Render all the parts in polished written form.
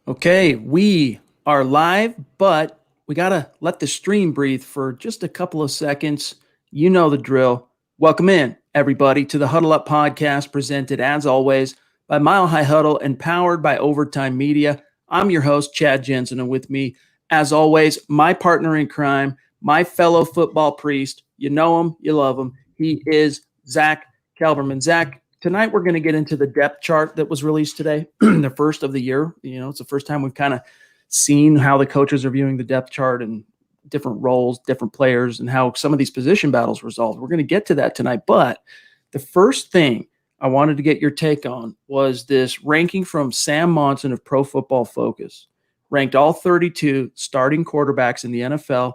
Okay, we are live, but we got to let the stream breathe for just a couple of seconds. You know the drill. Welcome in, everybody, to the Huddle Up podcast, presented as always by Mile High Huddle and powered by Overtime Media. I'm your host, Chad Jensen, and with me, as always, my partner in crime, my fellow football priest. You know him, you love him. He is Zack Kelberman. Zack, tonight we're going to get into the depth chart that was released today, the first of the year. You know, it's the first time we've kind of seen how the coaches are viewing the depth chart and different roles, different players, and how some of these position battles resolved. We're going to get to that tonight. But the first thing I wanted to get your take on was this ranking from Sam Monson of Pro Football Focus, ranked all 32 starting quarterbacks in the NFL.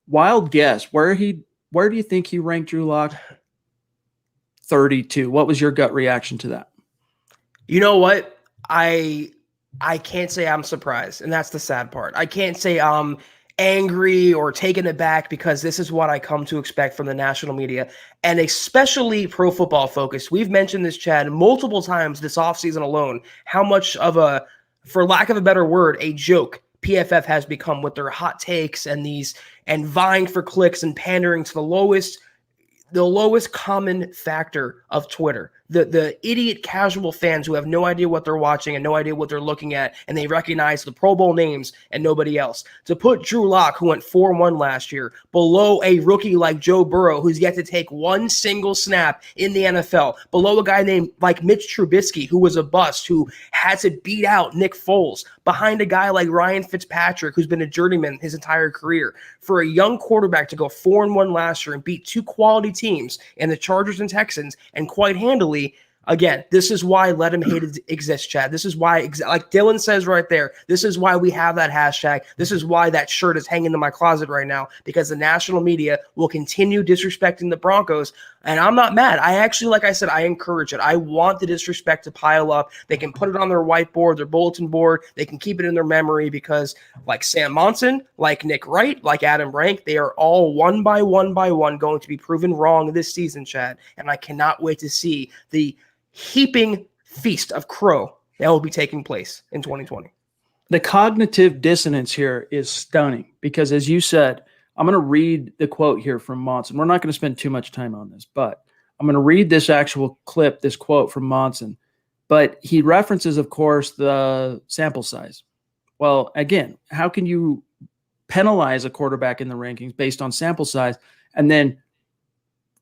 Wild guess, where do you think he ranked Drew Lock? 32. What was your gut reaction to that? You know what? I can't say I'm surprised, and that's the sad part. I can't say I'm angry or taken aback because this is what I come to expect from the national media, and especially Pro Football Focus. We've mentioned this, Chad, multiple times this offseason alone, how much of a, for lack of a better word, a joke PFF has become with their hot takes and vying for clicks and pandering to the lowest common factor of Twitter. The idiot casual fans who have no idea what they're watching and no idea what they're looking at, and they recognize the Pro Bowl names and nobody else. To put Drew Lock, who went 4-1 last year, below a rookie like Joe Burrow, who's yet to take one single snap in the NFL, below a guy named like Mitch Trubisky, who was a bust, who had to beat out Nick Foles, behind a guy like Ryan Fitzpatrick, who's been a journeyman his entire career. For a young quarterback to go 4-1 last year and beat two quality teams in the Chargers and Texans, and quite handily. Again, this is why Let Him Hate exists, Chad. This is why, like Dylan says right there, this is why we have that hashtag. This is why that shirt is hanging in my closet right now, because the national media will continue disrespecting the Broncos. And I'm not mad. I actually, like I said, I encourage it. I want the disrespect to pile up. They can put it on their whiteboard, their bulletin board. They can keep it in their memory because like Sam Monson, like Nick Wright, like Adam Rank, they are all one by one going to be proven wrong this season, Chad. And I cannot wait to see the heaping feast of crow that will be taking place in 2020. The cognitive dissonance here is stunning because, as you said, I'm going to read the quote here from Monson. We're not going to spend too much time on this, but I'm going to read this actual clip, this quote from Monson. But he references, of course, the sample size. Well, again, how can you penalize a quarterback in the rankings based on sample size and then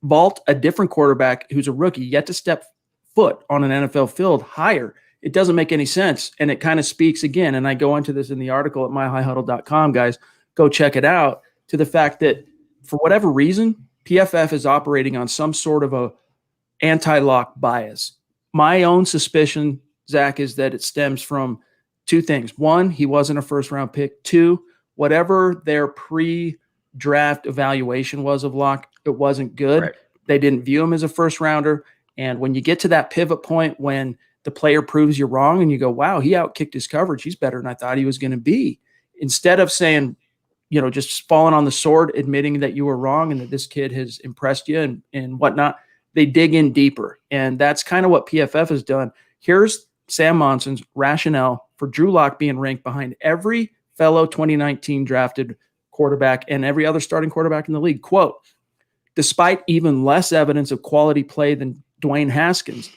vault a different quarterback who's a rookie yet to step foot on an NFL field higher? It doesn't make any sense. And it kind of speaks again, and I go into this in the article at myhighhuddle.com, guys, go check it out, to the fact that for whatever reason, PFF is operating on some sort of a anti-lock bias. My own suspicion, Zach, is that it stems from two things. One, he wasn't a first-round pick. Two, whatever their pre-draft evaluation was of Lock, it wasn't good. Right. They didn't view him as a first-rounder. And when you get to that pivot point when the player proves you're wrong and you go, wow, he outkicked his coverage, he's better than I thought he was going to be. Instead of saying, you know, just falling on the sword, admitting that you were wrong and that this kid has impressed you and whatnot, they dig in deeper. And that's kind of what PFF has done. Here's Sam Monson's rationale for Drew Lock being ranked behind every fellow 2019 drafted quarterback and every other starting quarterback in the league. Quote, despite even less evidence of quality play than Dwayne Haskins,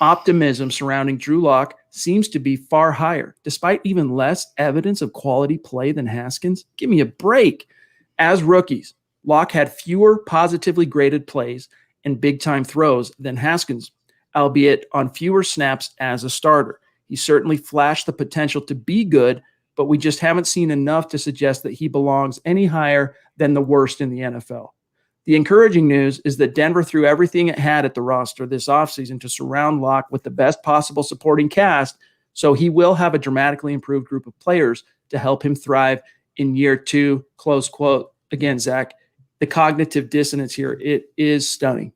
optimism surrounding Drew Lock seems to be far higher. Despite even less evidence of quality play than Haskins, give me a break. As rookies, Lock had fewer positively graded plays and big-time throws than Haskins, albeit on fewer snaps as a starter. He certainly flashed the potential to be good, but we just haven't seen enough to suggest that he belongs any higher than the worst in the NFL. The encouraging news is that Denver threw everything it had at the roster this offseason to surround Lock with the best possible supporting cast, so he will have a dramatically improved group of players to help him thrive in year two, close quote. Again, Zach, the cognitive dissonance here, it is stunning.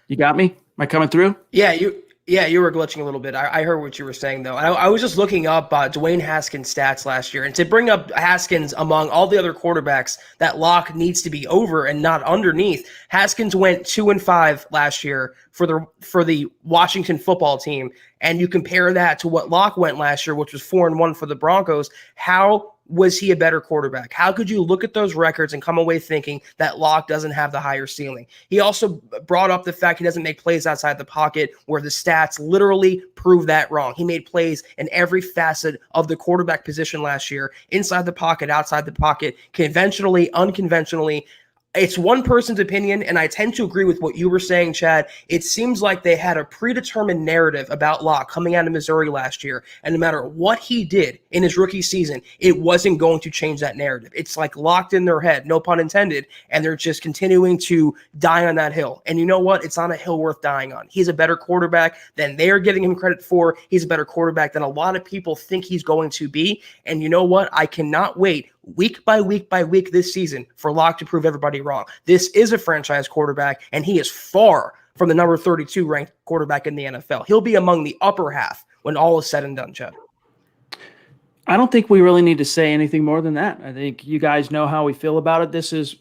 You got me? Am I coming through? Yeah, Yeah, you were glitching a little bit. I heard what you were saying, though. I was just looking up Dwayne Haskins' stats last year. And to bring up Haskins among all the other quarterbacks that Locke needs to be over and not underneath, Haskins went 2-5 last year for the Washington football team. And you compare that to what Locke went last year, which was 4-1 for the Broncos. How was he a better quarterback? How could you look at those records and come away thinking that Locke doesn't have the higher ceiling? He also brought up the fact he doesn't make plays outside the pocket, where the stats literally prove that wrong. He made plays in every facet of the quarterback position last year, inside the pocket, outside the pocket, conventionally, unconventionally. It's one person's opinion, and I tend to agree with what you were saying, Chad. It seems like they had a predetermined narrative about Locke coming out of Missouri last year, and no matter what he did in his rookie season, it wasn't going to change that narrative. It's like locked in their head, no pun intended, and they're just continuing to die on that hill. And you know what? It's not a hill worth dying on. He's a better quarterback than they are giving him credit for. He's a better quarterback than a lot of people think he's going to be. And you know what? I cannot wait week by week by week this season for Locke to prove everybody wrong. This is a franchise quarterback, and he is far from the number 32 ranked quarterback in the NFL. He'll be among the upper half when all is said and done, Chad. I don't think we really need to say anything more than that. I think you guys know how we feel about it. This is,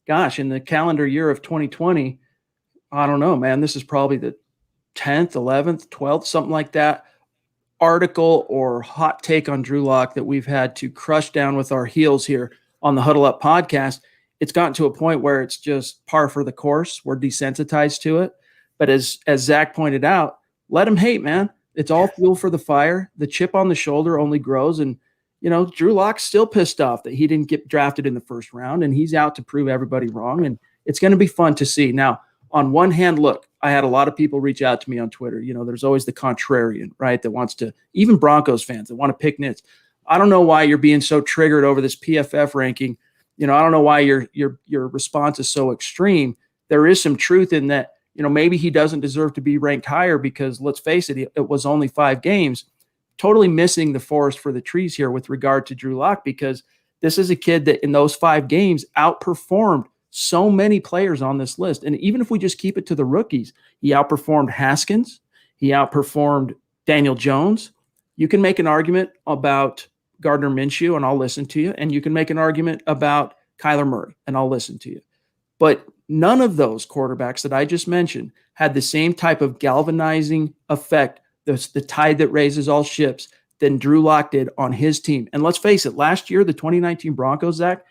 gosh, in the calendar year of 2020, I don't know, man, this is probably the 10th, 11th, 12th, something like that, article or hot take on Drew Lock that we've had to crush down with our heels here on the Huddle Up podcast. It's gotten to a point where it's just par for the course. We're desensitized to it. But as Zach pointed out, let him hate, man. It's all fuel for the fire. The chip on the shoulder only grows. And, you know, Drew Lock's still pissed off that he didn't get drafted in the first round, and he's out to prove everybody wrong. And it's going to be fun to see. Now, on one hand, look, I had a lot of people reach out to me on Twitter. You know, there's always the contrarian, right, that wants to, even Broncos fans that want to pick nits. I don't know why you're being so triggered over this PFF ranking. You know, I don't know why your response is so extreme. There is some truth in that. You know, maybe he doesn't deserve to be ranked higher because, let's face it, it was only 5 games. Totally missing the forest for the trees here with regard to Drew Lock, because this is a kid that in those 5 games outperformed so many players on this list. And even if we just keep it to the rookies, he outperformed Haskins. He outperformed Daniel Jones. You can make an argument about Gardner Minshew, and I'll listen to you. And you can make an argument about Kyler Murray, and I'll listen to you. But none of those quarterbacks that I just mentioned had the same type of galvanizing effect, the tide that raises all ships, than Drew Lock did on his team. And let's face it, last year, the 2019 Broncos, Zach,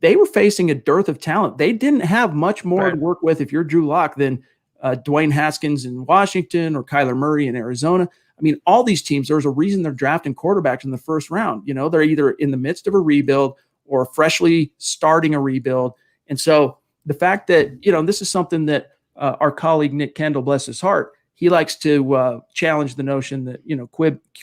they were facing a dearth of talent. They didn't have much more to work with if you're Drew Lock than Dwayne Haskins in Washington or Kyler Murray in Arizona. I mean, all these teams, there's a reason they're drafting quarterbacks in the first round. You know, they're either in the midst of a rebuild or freshly starting a rebuild. And so the fact that, you know, this is something that our colleague Nick Kendall, bless his heart, he likes to challenge the notion that, you know,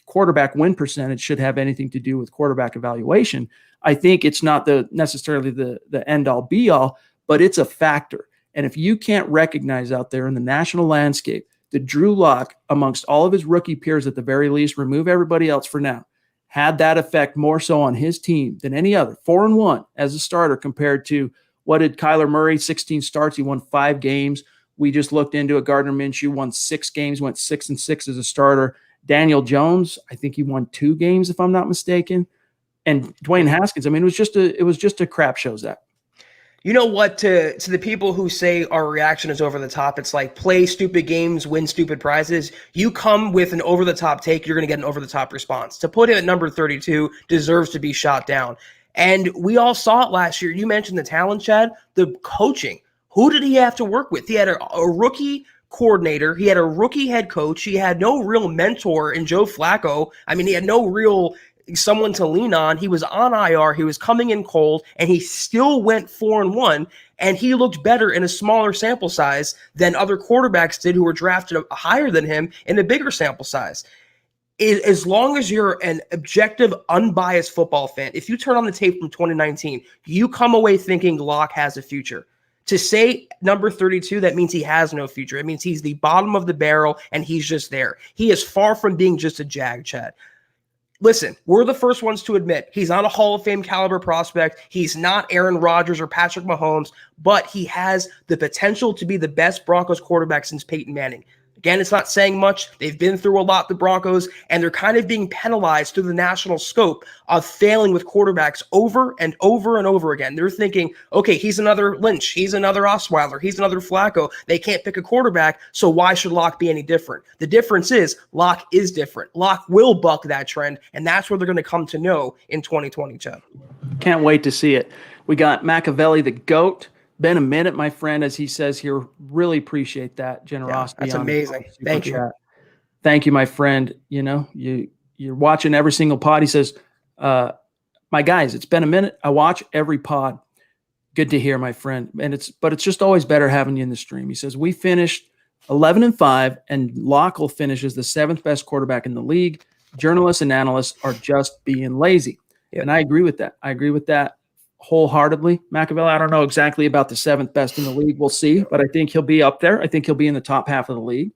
quarterback win percentage should have anything to do with quarterback evaluation. I think it's not necessarily the end all be all, but it's a factor. And if you can't recognize out there in the national landscape that Drew Lock, amongst all of his rookie peers at the very least, remove everybody else for now, had that effect more so on his team than any other, 4-1 as a starter compared to what did Kyler Murray, 16 starts, he won 5 games. We just looked into it. Gardner Minshew won 6 games, went 6-6 as a starter. Daniel Jones, I think he won 2 games, if I'm not mistaken. And Dwayne Haskins, I mean, it was just a crap show, Zach. You know what, to the people who say our reaction is over the top, it's like play stupid games, win stupid prizes. You come with an over-the-top take, you're going to get an over-the-top response. To put him at number 32 deserves to be shot down. And we all saw it last year. You mentioned the talent, Chad, the coaching. Who did he have to work with? He had a rookie coordinator. He had a rookie head coach. He had no real mentor in Joe Flacco. I mean, he had no real someone to lean on. He was on IR. He was coming in cold, and he still went 4-1, and he looked better in a smaller sample size than other quarterbacks did who were drafted higher than him in a bigger sample size. As long as you're an objective, unbiased football fan, if you turn on the tape from 2019, you come away thinking Locke has a future. To say number 32, that means he has no future. It means he's the bottom of the barrel, and he's just there. He is far from being just a jag, Chad. Listen, we're the first ones to admit he's not a Hall of Fame caliber prospect. He's not Aaron Rodgers or Patrick Mahomes, but he has the potential to be the best Broncos quarterback since Peyton Manning. Again, it's not saying much. They've been through a lot, the Broncos, and they're kind of being penalized through the national scope of failing with quarterbacks over and over and over again. They're thinking, okay, he's another Lynch, he's another Osweiler, he's another Flacco. They can't pick a quarterback, so why should Locke be any different? The difference is Locke is different. Locke will buck that trend, and that's what they're going to come to know in 2022. Can't wait to see it. We got Machiavelli, the GOAT. Been a minute, my friend, as he says here. Really appreciate that generosity. Yeah, that's amazing. Thank you. Chat. Thank you, my friend. You know, you're watching every single pod. He says, my guys, it's been a minute. I watch every pod. Good to hear, my friend. But it's just always better having you in the stream. He says, we finished 11-5, and Locke will finish as the 7th best quarterback in the league. Journalists and analysts are just being lazy. Yep. And I agree with that. I agree with that wholeheartedly. Machiavelli, I don't know exactly about the 7th best in the league. We'll see, but I think he'll be up there. I think he'll be in the top half of the league.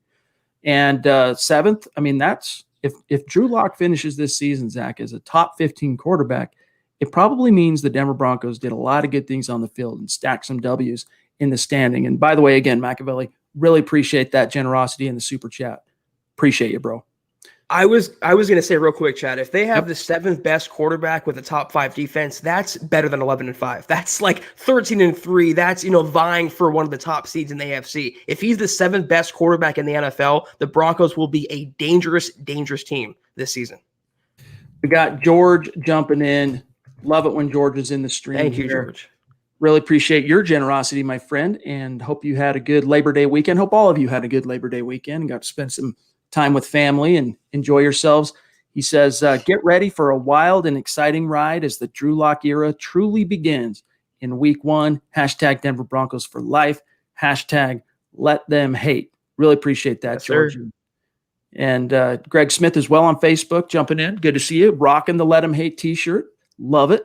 And 7th, I mean, that's if Drew Lock finishes this season, Zach, as a top 15 quarterback, it probably means the Denver Broncos did a lot of good things on the field and stacked some W's in the standing. And by the way, again, Machiavelli, really appreciate that generosity in the super chat. Appreciate you, bro. I was going to say real quick, Chad, if they have the 7th best quarterback with a top 5 defense, that's better than 11-5. That's like 13-3. That's, vying for one of the top seeds in the AFC. If he's the 7th best quarterback in the NFL, the Broncos will be a dangerous, dangerous team this season. We got George jumping in. Love it when George is in the stream. Thank you, George. Really appreciate your generosity, my friend, and hope you had a good Labor Day weekend. Hope all of you had a good Labor Day weekend and got to spend some time with family and enjoy yourselves. He says, get ready for a wild and exciting ride as the Drew Lock era truly begins in week 1. # Denver Broncos for life. # let them hate. Really appreciate that, yes, George. Sir. And Greg Smith as well on Facebook, jumping in. Good to see you. Rocking the Let Them Hate t-shirt. Love it.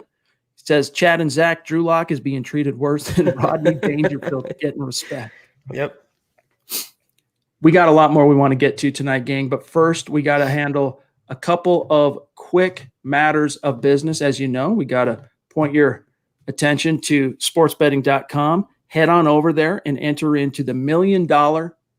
He says, Chad and Zach, Drew Lock is being treated worse than Rodney Dangerfield getting respect. Yep. We got a lot more we want to get to tonight, gang. But first, we got to handle a couple of quick matters of business. As you know, we got to point your attention to sportsbetting.com. Head on over there and enter into the $1 million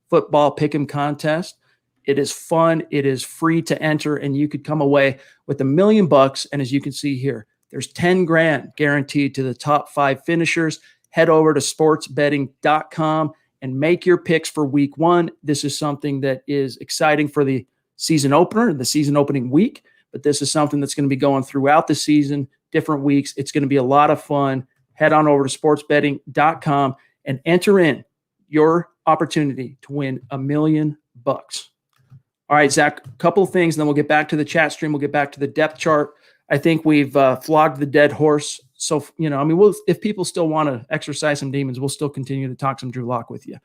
football pick'em contest. It is fun. It is free to enter, and you could come away with $1 million. And as you can see here, there's 10 grand guaranteed to the top 5 finishers. Head over to sportsbetting.com and make your picks for week 1. This is something that is exciting for the season opener, the season opening week, but this is something that's going to be going throughout the season, different weeks. It's going to be a lot of fun. Head on over to sportsbetting.com and enter in your opportunity to win $1 million. All right, Zach, a couple of things, and then we'll get back to the chat stream. We'll get back to the depth chart. I think we've flogged the dead horse. So, if people still want to exercise some demons, we'll still continue to talk some Drew Lock with you.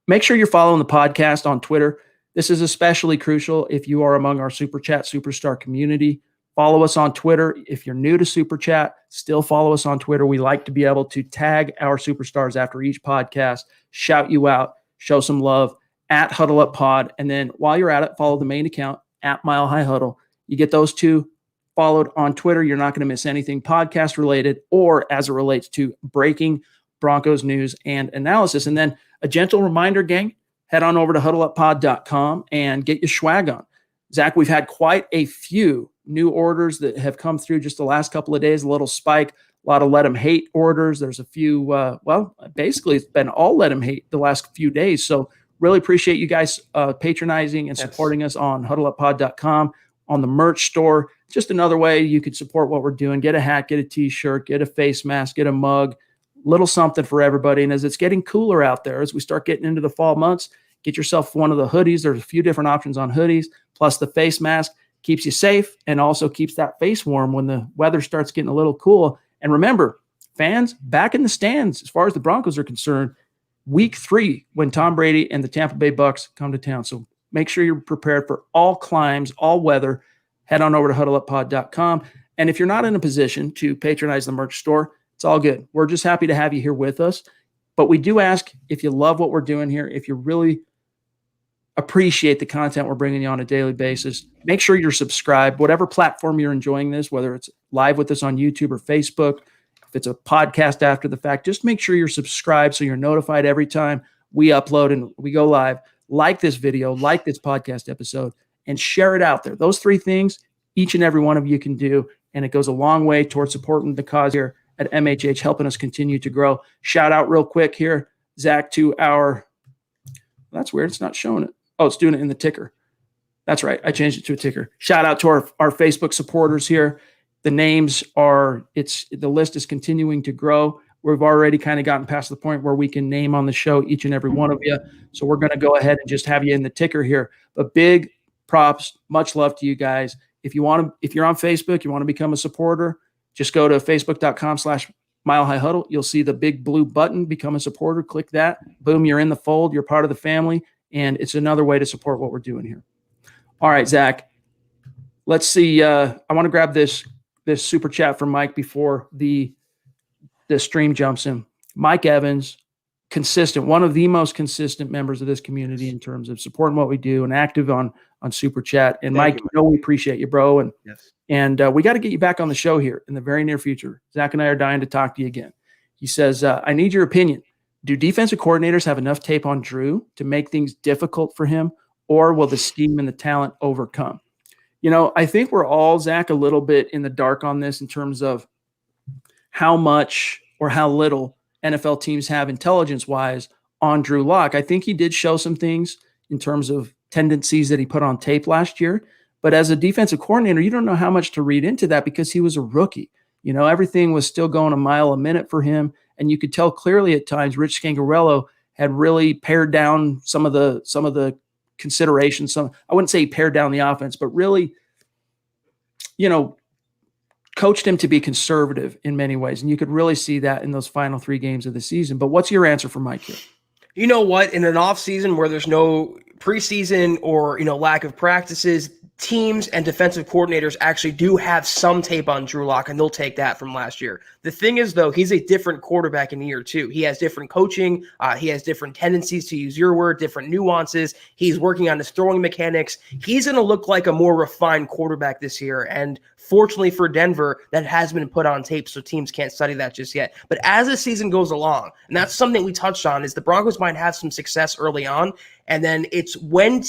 Make sure you're following the podcast on Twitter. This is especially crucial if you are among our Super Chat Superstar community. Follow us on Twitter. If you're new to Super Chat, still follow us on Twitter. We like to be able to tag our superstars after each podcast, shout you out, show some love at Huddle Up Pod. And then while you're at it, follow the main account at Mile High Huddle. You get those two followed on Twitter. You're not going to miss anything podcast related or as it relates to breaking Broncos news and analysis. And then a gentle reminder, gang, head on over to huddleuppod.com and get your swag on. Zach, we've had quite a few new orders that have come through just the last couple of days, a little spike, a lot of Let 'em Hate orders. There's a few, basically it's been all Let 'em Hate the last few days. So really appreciate you guys patronizing and supporting us on huddleuppod.com, on the merch store. Just another way you could support what we're doing. Get a hat, get a t-shirt, get a face mask, get a mug, little something for everybody. And as it's getting cooler out there, as we start getting into the fall months, get yourself one of the hoodies. There's a few different options on hoodies, plus the face mask keeps you safe and also keeps that face warm when the weather starts getting a little cool. And remember, fans, back in the stands, as far as the Broncos are concerned, week 3, when Tom Brady and the Tampa Bay Bucks come to town. So make sure you're prepared for all climes, all weather. Head on over to huddleuppod.com. And if you're not in a position to patronize the merch store, it's all good. We're just happy to have you here with us. But we do ask, if you love what we're doing here, if you really appreciate the content we're bringing you on a daily basis, make sure you're subscribed, whatever platform you're enjoying this, whether it's live with us on YouTube or Facebook, if it's a podcast after the fact, just make sure you're subscribed so you're notified every time we upload and we go live. like this video, like this podcast episode, and share it out there. Those 3 things, each and every one of you can do, and it goes a long way towards supporting the cause here at MHH, helping us continue to grow. Shout out real quick here, Zach, to our – that's weird. It's not showing it. Oh, it's doing it in the ticker. That's right. I changed it to a ticker. Shout out to our Facebook supporters here. The names are – the list is continuing to grow. We've already kind of gotten past the point where we can name on the show each and every one of you. So we're going to go ahead and just have you in the ticker here. But big props, much love to you guys. If you're on Facebook, you want to become a supporter, just go to facebook.com/Mile High Huddle. You'll see the big blue button, become a supporter. Click that. Boom, you're in the fold. You're part of the family. And it's another way to support what we're doing here. All right, Zach, let's see. I want to grab this super chat from Mike before the stream jumps in. Mike Evans, consistent, one of the most consistent members of this community in terms of supporting what we do and active on super chat. And Mike, you know we appreciate you, bro. And yes. And we got to get you back on the show here in the very near future. Zach and I are dying to talk to you again. He says, I need your opinion. Do defensive coordinators have enough tape on Drew to make things difficult for him, or will the scheme and the talent overcome? You know, I think we're all, Zach, a little bit in the dark on this in terms of how much or how little NFL teams have intelligence-wise on Drew Lock. I think he did show some things in terms of tendencies that he put on tape last year. But as a defensive coordinator, you don't know how much to read into that because he was a rookie. You know, everything was still going a mile a minute for him. And you could tell clearly at times Rich Scangarello had really pared down some of the considerations. I wouldn't say he pared down the offense, but really, you know, coached him to be conservative in many ways. And you could really see that in those final 3 games of the season. But what's your answer for Mike here? You know what? In an offseason where there's no preseason or, lack of practices, teams and defensive coordinators actually do have some tape on Drew Lock, and they'll take that from last year. The thing is, though, he's a different quarterback in year 2. He has different coaching. He has different tendencies, to use your word, different nuances. He's working on his throwing mechanics. He's going to look like a more refined quarterback this year. And fortunately for Denver, that has been put on tape, so teams can't study that just yet. But as the season goes along, and that's something we touched on, is the Broncos might have some success early on, and then it's when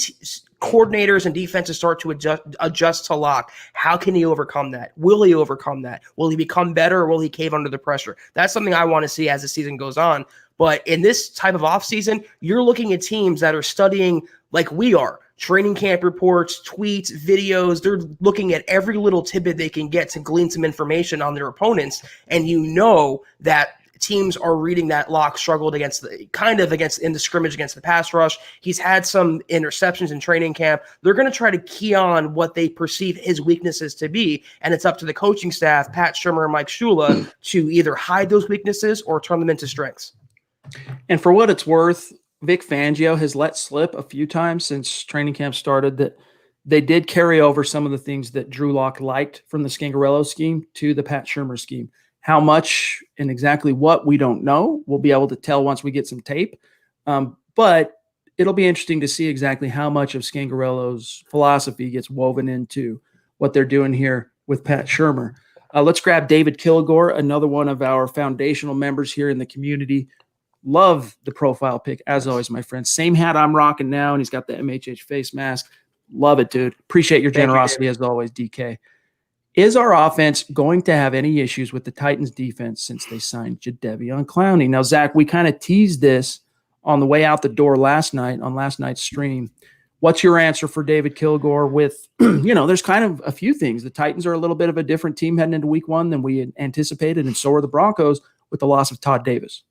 coordinators and defenses start to adjust to Lock. How can he overcome that? Will he overcome that? Will he become better, or will he cave under the pressure? That's something I want to see as the season goes on. But in this type of offseason, you're looking at teams that are studying like we are. Training camp reports, tweets, videos. They're looking at every little tidbit they can get to glean some information on their opponents. And you know that teams are reading that Lock struggled in the scrimmage against the pass rush. He's had some interceptions in training camp. They're going to try to key on what they perceive his weaknesses to be. And it's up to the coaching staff, Pat Shurmur and Mike Shula, to either hide those weaknesses or turn them into strengths. And for what it's worth, Vic Fangio has let slip a few times since training camp started that they did carry over some of the things that Drew Lock liked from the Scangarello scheme to the Pat Shurmur scheme. How much and exactly what, we don't know. We'll be able to tell once we get some tape. But it'll be interesting to see exactly how much of Scangarello's philosophy gets woven into what they're doing here with Pat Shurmur. Let's grab David Kilgore, another one of our foundational members here in the community. Love the profile pic, as always, my friend. Same hat I'm rocking now, and he's got the MHH face mask. Love it, dude. Appreciate your generosity, as always, DK. Is our offense going to have any issues with the Titans' defense since they signed Jadeveon Clowney? Now, Zach, we kind of teased this on the way out the door last night on last night's stream. What's your answer for David Kilgore with, there's kind of a few things. The Titans are a little bit of a different team heading into week 1 than we had anticipated, and so are the Broncos with the loss of Todd Davis.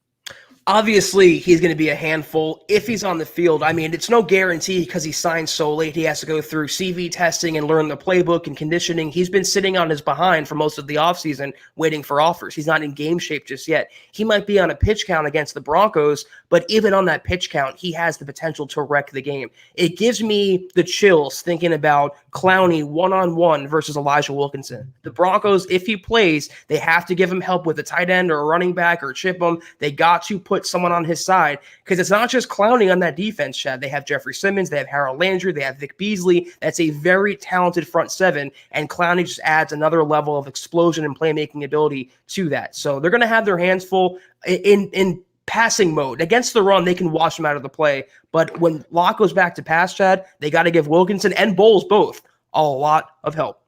Obviously, he's going to be a handful if he's on the field. I mean, it's no guarantee because he signed so late. He has to go through CV testing and learn the playbook and conditioning. He's been sitting on his behind for most of the offseason waiting for offers. He's not in game shape just yet. He might be on a pitch count against the Broncos, but even on that pitch count, he has the potential to wreck the game. It gives me the chills thinking about Clowney one-on-one versus Elijah Wilkinson. The Broncos, if he plays, they have to give him help with a tight end or a running back or chip him. They got to put someone on his side because it's not just Clowney on that defense, Chad. They have Jeffrey Simmons, they have Harold Landry, they have Vic Beasley. That's a very talented front seven, and Clowney just adds another level of explosion and playmaking ability to that. So they're going to have their hands full in passing mode. Against the run, they can wash them out of the play. But when Locke goes back to pass, Chad, they got to give Wilkinson and Bowles both a lot of help.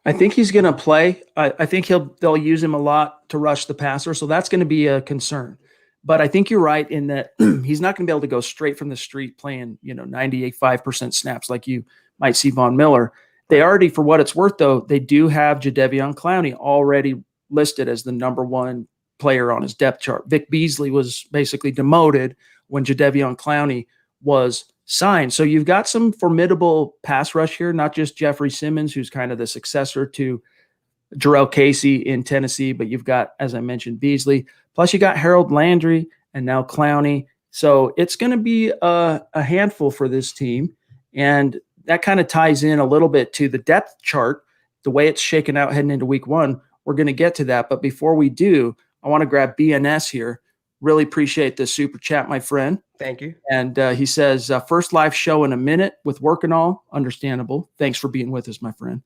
I think he's going to play. I think they'll use him a lot to rush the passer, so that's going to be a concern. But I think you're right in that he's not going to be able to go straight from the street playing, 95% snaps like you might see Von Miller. They already, for what it's worth, though, they do have Jadeveon Clowney already listed as the number one player on his depth chart. Vic Beasley was basically demoted when Jadeveon Clowney was signed. So you've got some formidable pass rush here, not just Jeffrey Simmons, who's kind of the successor to Jarrell Casey in Tennessee, but you've got, as I mentioned, Beasley. Plus you got Harold Landry and now Clowney. So it's going to be a handful for this team. And that kind of ties in a little bit to the depth chart, the way it's shaken out heading into week one. We're going to get to that. But before we do, I want to grab BNS here. Really appreciate the super chat, my friend. Thank you. And he says, first live show in a minute with work and all. Understandable. Thanks for being with us, my friend.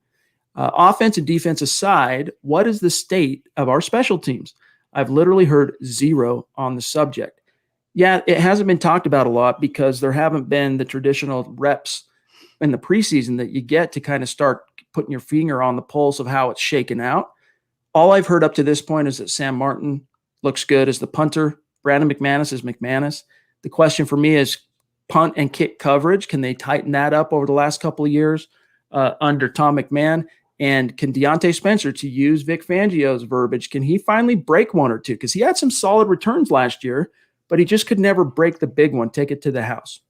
Offense and defense aside, what is the state of our special teams? I've literally heard zero on the subject. Yeah, it hasn't been talked about a lot because there haven't been the traditional reps in the preseason that you get to kind of start putting your finger on the pulse of how it's shaken out. All I've heard up to this point is that Sam Martin looks good as the punter. Brandon McManus is McManus. The question for me is punt and kick coverage. Can they tighten that up over the last couple of years under Tom McMahon? And can Deontay Spencer, to use Vic Fangio's verbiage, can he finally break one or two? Because he had some solid returns last year, but he just could never break the big one, take it to the house.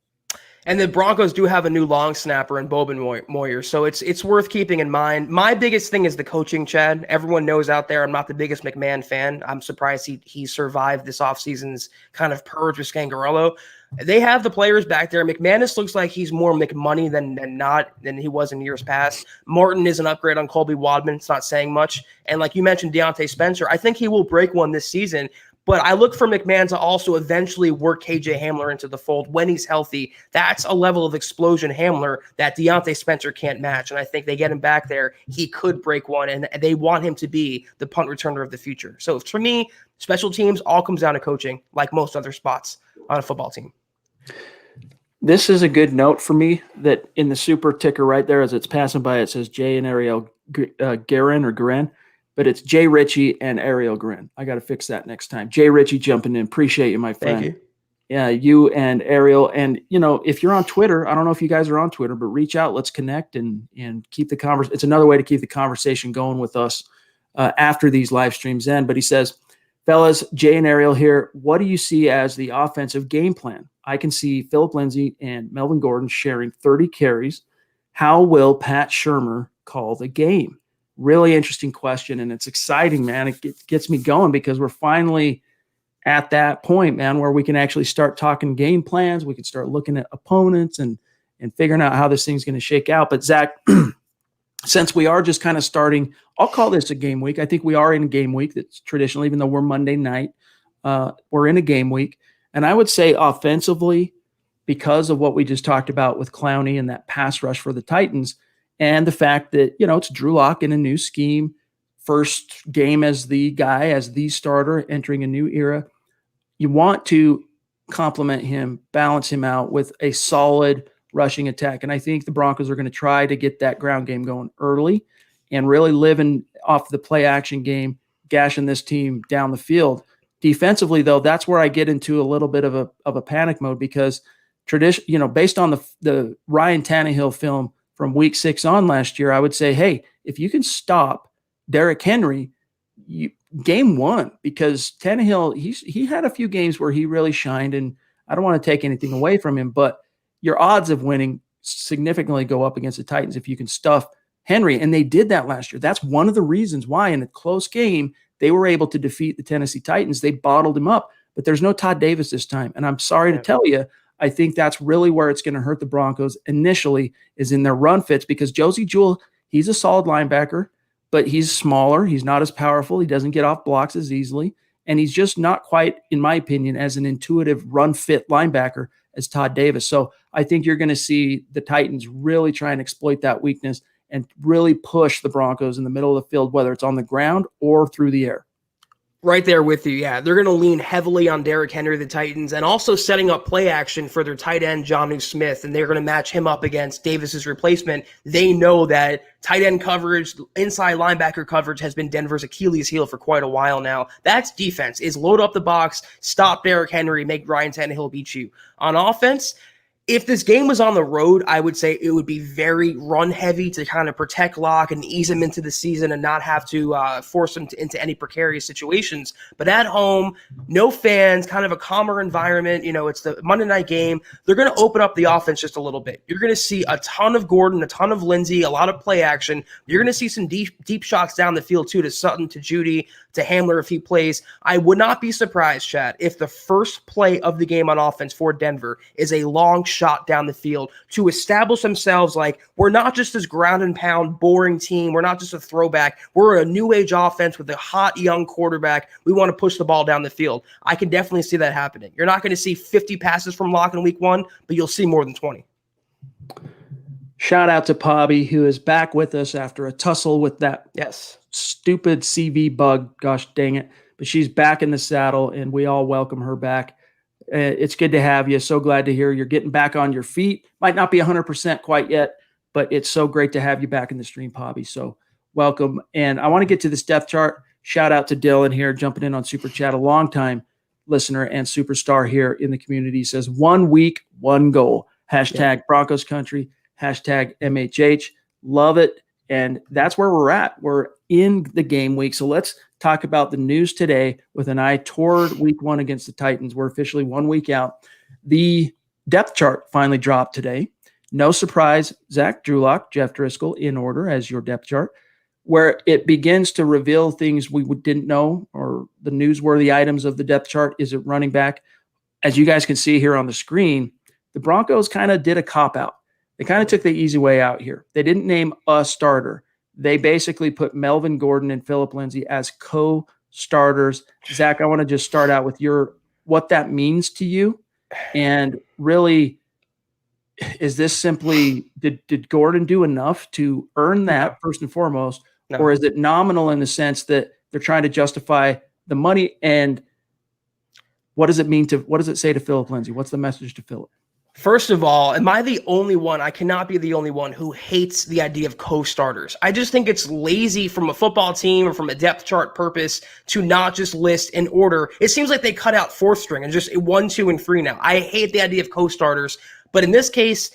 And the Broncos do have a new long snapper in Bobin Moyer, so it's worth keeping in mind. My biggest thing is the coaching, Chad. Everyone knows out there I'm not the biggest McMahon fan. I'm surprised he survived this offseason's kind of purge with Scangarello. They have the players back there. McManus looks like he's more McMoney than he was in years past. Martin is an upgrade on Colby Wadman. It's not saying much. And like you mentioned, Deontay Spencer, I think he will break one this season. But I look for McMahon to also eventually work KJ Hamler into the fold when he's healthy. That's a level of explosion Hamler that Deontay Spencer can't match. And I think they get him back there, he could break one. And they want him to be the punt returner of the future. So for me, special teams all comes down to coaching, like most other spots on a football team. This is a good note for me that in the super ticker right there as it's passing by, it says Jay and Ariel Guerin or Guerin, but it's Jay Ritchie and Ariel Guerin. I got to fix that next time. Jay Ritchie jumping in. Appreciate you, my friend. Thank you. Yeah, you and Ariel. And, if you're on Twitter, I don't know if you guys are on Twitter, but reach out. Let's connect and keep the conversation. It's another way to keep the conversation going with us after these live streams end. But he says, fellas, Jay and Ariel here, what do you see as the offensive game plan? I can see Philip Lindsay and Melvin Gordon sharing 30 carries. How will Pat Shurmur call the game? Really interesting question, and it's exciting, man. It gets me going because we're finally at that point, man, where we can actually start talking game plans. We can start looking at opponents and figuring out how this thing's going to shake out. But, Zach, since we are just kind of starting, I'll call this a game week. I think we are in a game week that's traditional, even though we're Monday night. We're in a game week. And I would say offensively, because of what we just talked about with Clowney and that pass rush for the Titans, and the fact that, it's Drew Lock in a new scheme, first game as the guy, as the starter, entering a new era, you want to complement him, balance him out with a solid rushing attack. And I think the Broncos are going to try to get that ground game going early and really living off the play action game, gashing this team down the field. Defensively, though, that's where I get into a little bit of a panic mode because based on the Ryan Tannehill film from week 6 on last year, I would say, hey, if you can stop Derrick Henry, game one, because Tannehill, he had a few games where he really shined, and I don't want to take anything away from him, but your odds of winning significantly go up against the Titans if you can stuff Henry, and they did that last year. That's one of the reasons why in a close game they were able to defeat the Tennessee Titans. They bottled him up, but there's no Todd Davis this time, and I'm sorry to tell you, I think that's really where it's going to hurt the Broncos initially is in their run fits because Josie Jewell, he's a solid linebacker, but he's smaller. He's not as powerful. He doesn't get off blocks as easily. And he's just not quite, in my opinion, as an intuitive run fit linebacker as Todd Davis. So I think you're going to see the Titans really try and exploit that weakness and really push the Broncos in the middle of the field, whether it's on the ground or through the air. Right there with you. Yeah, they're going to lean heavily on Derrick Henry, the Titans, and also setting up play action for their tight end, Jonnu Smith, and they're going to match him up against Davis's replacement. They know that tight end coverage, inside linebacker coverage has been Denver's Achilles heel for quite a while now. That's defense, is load up the box, stop Derrick Henry, make Ryan Tannehill beat you. On offense, if this game was on the road, I would say it would be very run heavy to kind of protect Locke and ease him into the season and not have to force him into any precarious situations. But at home, no fans, kind of a calmer environment. It's the Monday night game. They're going to open up the offense just a little bit. You're going to see a ton of Gordon, a ton of Lindsay, a lot of play action. You're going to see some deep shots down the field too, to Sutton, to Judy, to Hamler if he plays. I would not be surprised, Chad, if the first play of the game on offense for Denver is a long shot down the field to establish themselves like, we're not just this ground and pound boring team. We're not just a throwback. We're a new age offense with a hot young quarterback. We want to push the ball down the field. I can definitely see that happening. You're not going to see 50 passes from Locke in week 1, but you'll see more than 20. Shout out to Pobby, who is back with us after a tussle with that stupid CV bug. Gosh dang it. But she's back in the saddle, and we all welcome her back. It's good to have you. So glad to hear you're getting back on your feet. Might not be 100% quite yet, but it's so great to have you back in the stream, Pobby. So welcome. And I want to get to this depth chart. Shout out to Dylan here, jumping in on Super Chat, a longtime listener and superstar here in the community. He says, 1 week, 1 goal. Hashtag Broncos country. Hashtag MHH. Love it. And that's where we're at. We're in the game week. So let's talk about the news today with an eye toward week 1 against the Titans. We're officially 1 week out. The depth chart finally dropped today. No surprise, Zach Drewlock, Jeff Driscoll in order as your depth chart, where it begins to reveal things we didn't know, or the newsworthy items of the depth chart. Is it running back? As you guys can see here on the screen, the Broncos kind of did a cop-out. They kind of took the easy way out here. They didn't name a starter. They basically put Melvin Gordon and Phillip Lindsay as co-starters. Zach, I want to just start out with what that means to you. And really, is this simply, did Gordon do enough to earn that first and foremost? No. Or is it nominal in the sense that they're trying to justify the money? And what does it say to Phillip Lindsay? What's the message to Phillip? First of all, am I the only one? I cannot be the only one who hates the idea of co-starters. I just think it's lazy from a football team or from a depth chart purpose to not just list in order. It seems like they cut out 4th string and just 1, 2, and 3 now. I hate the idea of co-starters, but in this case,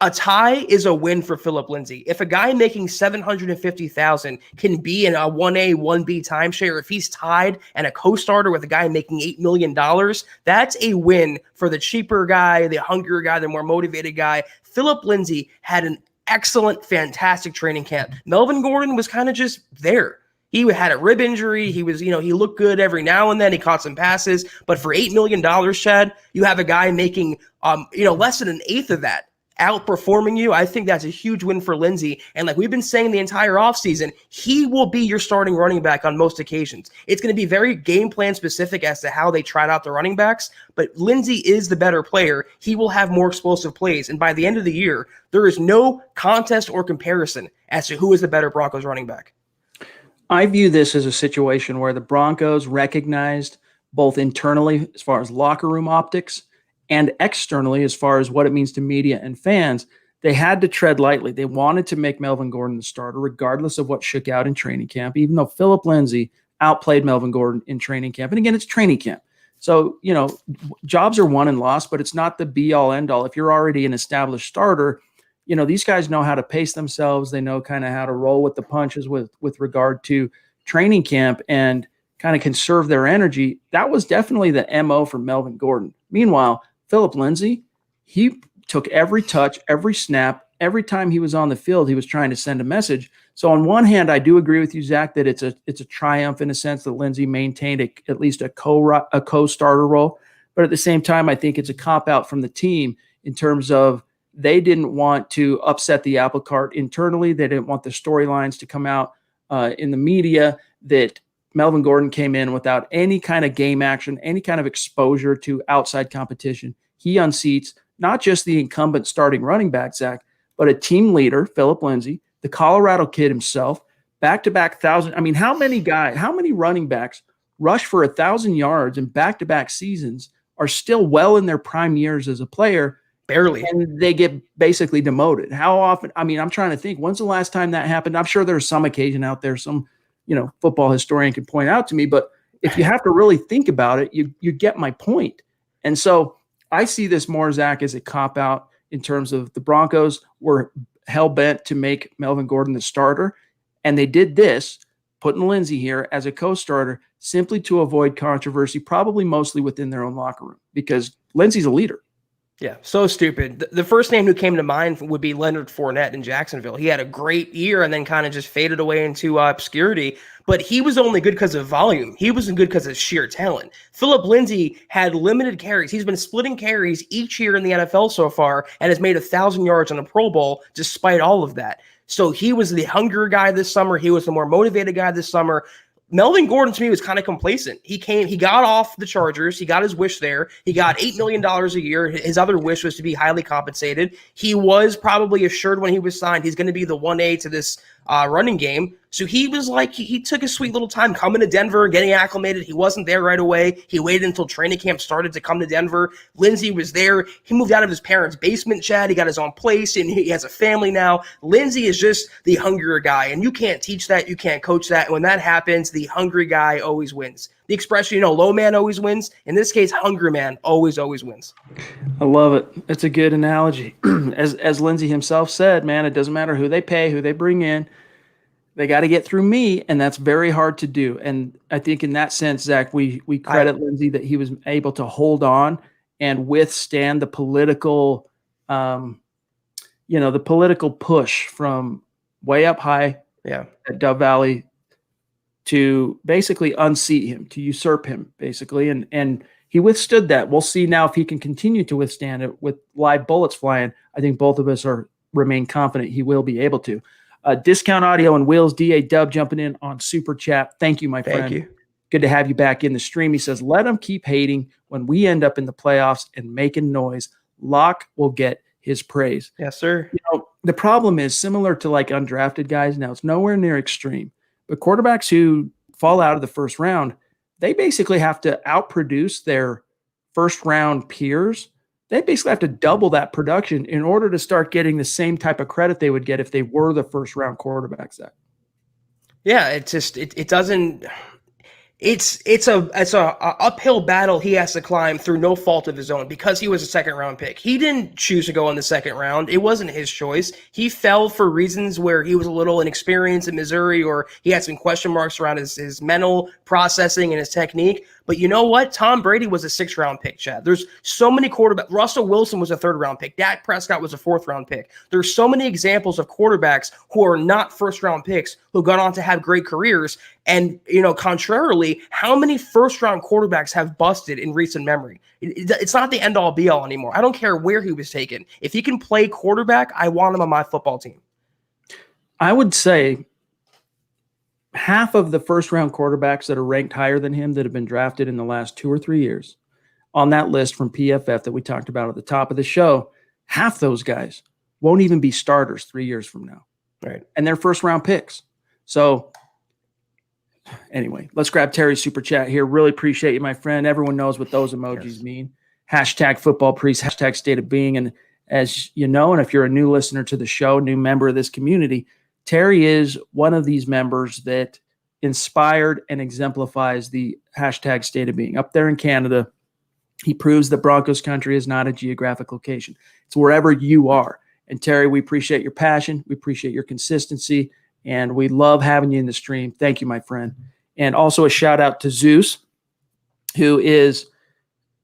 a tie is a win for Phillip Lindsay. If a guy making $750,000 can be in a 1A, 1B timeshare, if he's tied and a co-starter with a guy making $8 million, that's a win for the cheaper guy, the hungrier guy, the more motivated guy. Phillip Lindsay had an excellent, fantastic training camp. Melvin Gordon was kind of just there. He had a rib injury. He was, he looked good every now and then. He caught some passes. But for $8 million, Chad, you have a guy making, less than an eighth of that, outperforming you. I think that's a huge win for Lindsay. And like we've been saying the entire offseason, he will be your starting running back on most occasions. It's going to be very game plan specific as to how they tried out the running backs, but Lindsay is the better player. He will have more explosive plays. And by the end of the year, there is no contest or comparison as to who is the better Broncos running back. I view this as a situation where the Broncos recognized both internally as far as locker room optics and externally, as far as what it means to media and fans, they had to tread lightly. They wanted to make Melvin Gordon the starter, regardless of what shook out in training camp, even though Phillip Lindsay outplayed Melvin Gordon in training camp. And again, it's training camp. So, jobs are won and lost, but it's not the be-all, end-all. If you're already an established starter, these guys know how to pace themselves. They know kind of how to roll with the punches with regard to training camp and kind of conserve their energy. That was definitely the MO for Melvin Gordon. Meanwhile, Phillip Lindsay, he took every touch, every snap, every time he was on the field, he was trying to send a message. So on one hand, I do agree with you, Zach, that it's a triumph in a sense that Lindsay maintained at least a co-starter role. But at the same time, I think it's a cop-out from the team in terms of they didn't want to upset the apple cart internally. They didn't want the storylines to come out in the media that Melvin Gordon came in without any kind of game action, any kind of exposure to outside competition. He unseats not just the incumbent starting running back, Zach, but a team leader, Phillip Lindsay, the Colorado kid himself, back-to-back 1,000. I mean, how many running backs rush for 1,000 yards in back-to-back seasons, are still well in their prime years as a player. Barely. And they get basically demoted. How often? I mean, I'm trying to think. When's the last time that happened? I'm sure there's some occasion out there, some, football historian can point out to me. But if you have to really think about it, you get my point. And so I see this more, Zach, as a cop-out in terms of the Broncos were hell-bent to make Melvin Gordon the starter. And they did this, putting Lindsay here as a co-starter, simply to avoid controversy, probably mostly within their own locker room, because Lindsay's a leader. Yeah, so stupid. The first name who came to mind would be Leonard Fournette in Jacksonville. He had a great year and then kind of just faded away into obscurity, but he was only good because of volume. He wasn't good because of sheer talent. Phillip Lindsay had limited carries. He's been splitting carries each year in the NFL so far and has made 1,000 yards on a Pro Bowl despite all of that. So he was the hungrier guy this summer. He was the more motivated guy this summer. Melvin Gordon, to me, was kind of complacent. He got off the Chargers. He got his wish there. He got $8 million a year. His other wish was to be highly compensated. He was probably assured when he was signed he's going to be the 1A to this running game. So he was like, he took his sweet little time coming to Denver, getting acclimated. He wasn't there right away. He waited until training camp started to come to Denver. Lindsay was there. He moved out of his parents' basement, Chad. He got his own place, and he has a family now. Lindsay is just the hungrier guy, and you can't teach that. You can't coach that. And when that happens, the hungry guy always wins. The expression, low man always wins. In this case, hungry man always wins. I love it. It's a good analogy. As Lindsay himself said, man, it doesn't matter who they pay, who they bring in. They got to get through me, and that's very hard to do. And I think in that sense, Zach, we credit Lindsay that he was able to hold on and withstand the political, the political push from way up high at Dove Valley to basically unseat him, to usurp him, basically. And he withstood that. We'll see now if he can continue to withstand it with live bullets flying. I think both of us remain confident he will be able to. Discount Audio and Wheels, D.A. Dub jumping in on Super Chat. Thank you, my friend. Thank you. Good to have you back in the stream. He says, let them keep hating. When we end up in the playoffs and making noise, Locke will get his praise. Yes, sir. The problem is similar to like undrafted guys. Now, it's nowhere near extreme. But quarterbacks who fall out of the first round, they basically have to outproduce their first-round peers. They basically have to double that production in order to start getting the same type of credit they would get if they were the first-round quarterbacks. Yeah, it doesn't. It's a uphill battle he has to climb through no fault of his own because he was a second-round pick. He didn't choose to go in the second round. It wasn't his choice. He fell for reasons where he was a little inexperienced in Missouri, or he had some question marks around his mental processing and his technique. But you know what? Tom Brady was a 6th-round pick, Chad. There's so many quarterbacks. Russell Wilson was a 3rd-round pick. Dak Prescott was a 4th-round pick. There's so many examples of quarterbacks who are not first-round picks who got on to have great careers. And, contrarily, how many first-round quarterbacks have busted in recent memory? It's not the end-all, be-all anymore. I don't care where he was taken. If he can play quarterback, I want him on my football team. I would say half of the first-round quarterbacks that are ranked higher than him that have been drafted in the last 2 or 3 years on that list from PFF that we talked about at the top of the show, half those guys won't even be starters 3 years from now. Right. And they're first-round picks. So anyway, let's grab Terry's Super Chat here. Really appreciate you, my friend. Everyone knows what those emojis mean. Hashtag football priest, hashtag state of being. And as you know, and if you're a new listener to the show, new member of this community, Terry is one of these members that inspired and exemplifies the hashtag state of being. Up there in Canada, he proves that Broncos country is not a geographic location. It's wherever you are. And Terry, we appreciate your passion. We appreciate your consistency. And we love having you in the stream. Thank you, my friend. And also a shout out to Zeus, who is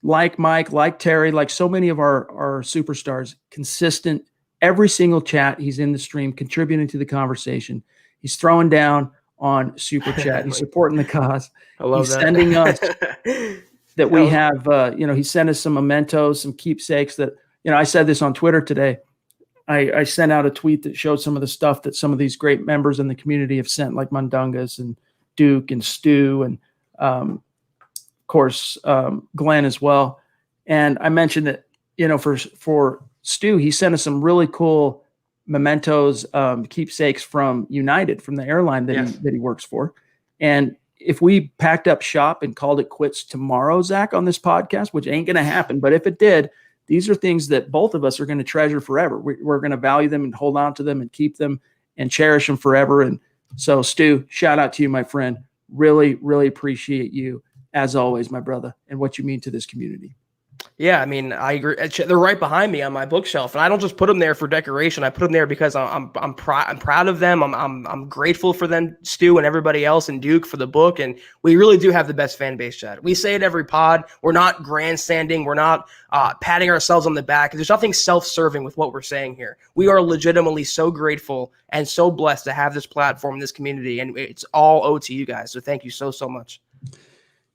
like Mike, like Terry, like so many of our superstars, consistent. Every single chat, he's in the stream, contributing to the conversation. He's throwing down on Super Chat. He's supporting the cause. I love he's that. Sending us that we have, he sent us some mementos, some keepsakes that, I said this on Twitter today. I sent out a tweet that showed some of the stuff that some of these great members in the community have sent, like Mundungus and Duke and Stu and, of course, Glenn as well. And I mentioned that, for Stu, he sent us some really cool mementos, keepsakes from United, from the airline that he works for. And if we packed up shop and called it quits tomorrow, Zach, on this podcast, which ain't going to happen, but if it did, these are things that both of us are going to treasure forever. We're going to value them and hold on to them and keep them and cherish them forever. And so, Stu, shout out to you, my friend. Really, really appreciate you, as always, my brother, and what you mean to this community. Yeah, I mean, I agree. They're right behind me on my bookshelf, and I don't just put them there for decoration. I put them there because I'm proud of them. I'm grateful for them, Stu, and everybody else, and Duke for the book. And we really do have the best fan base, Chad. We say it every pod. We're not grandstanding. We're not patting ourselves on the back. There's nothing self-serving with what we're saying here. We are legitimately so grateful and so blessed to have this platform, this community, and it's all owed to you guys. So thank you so much.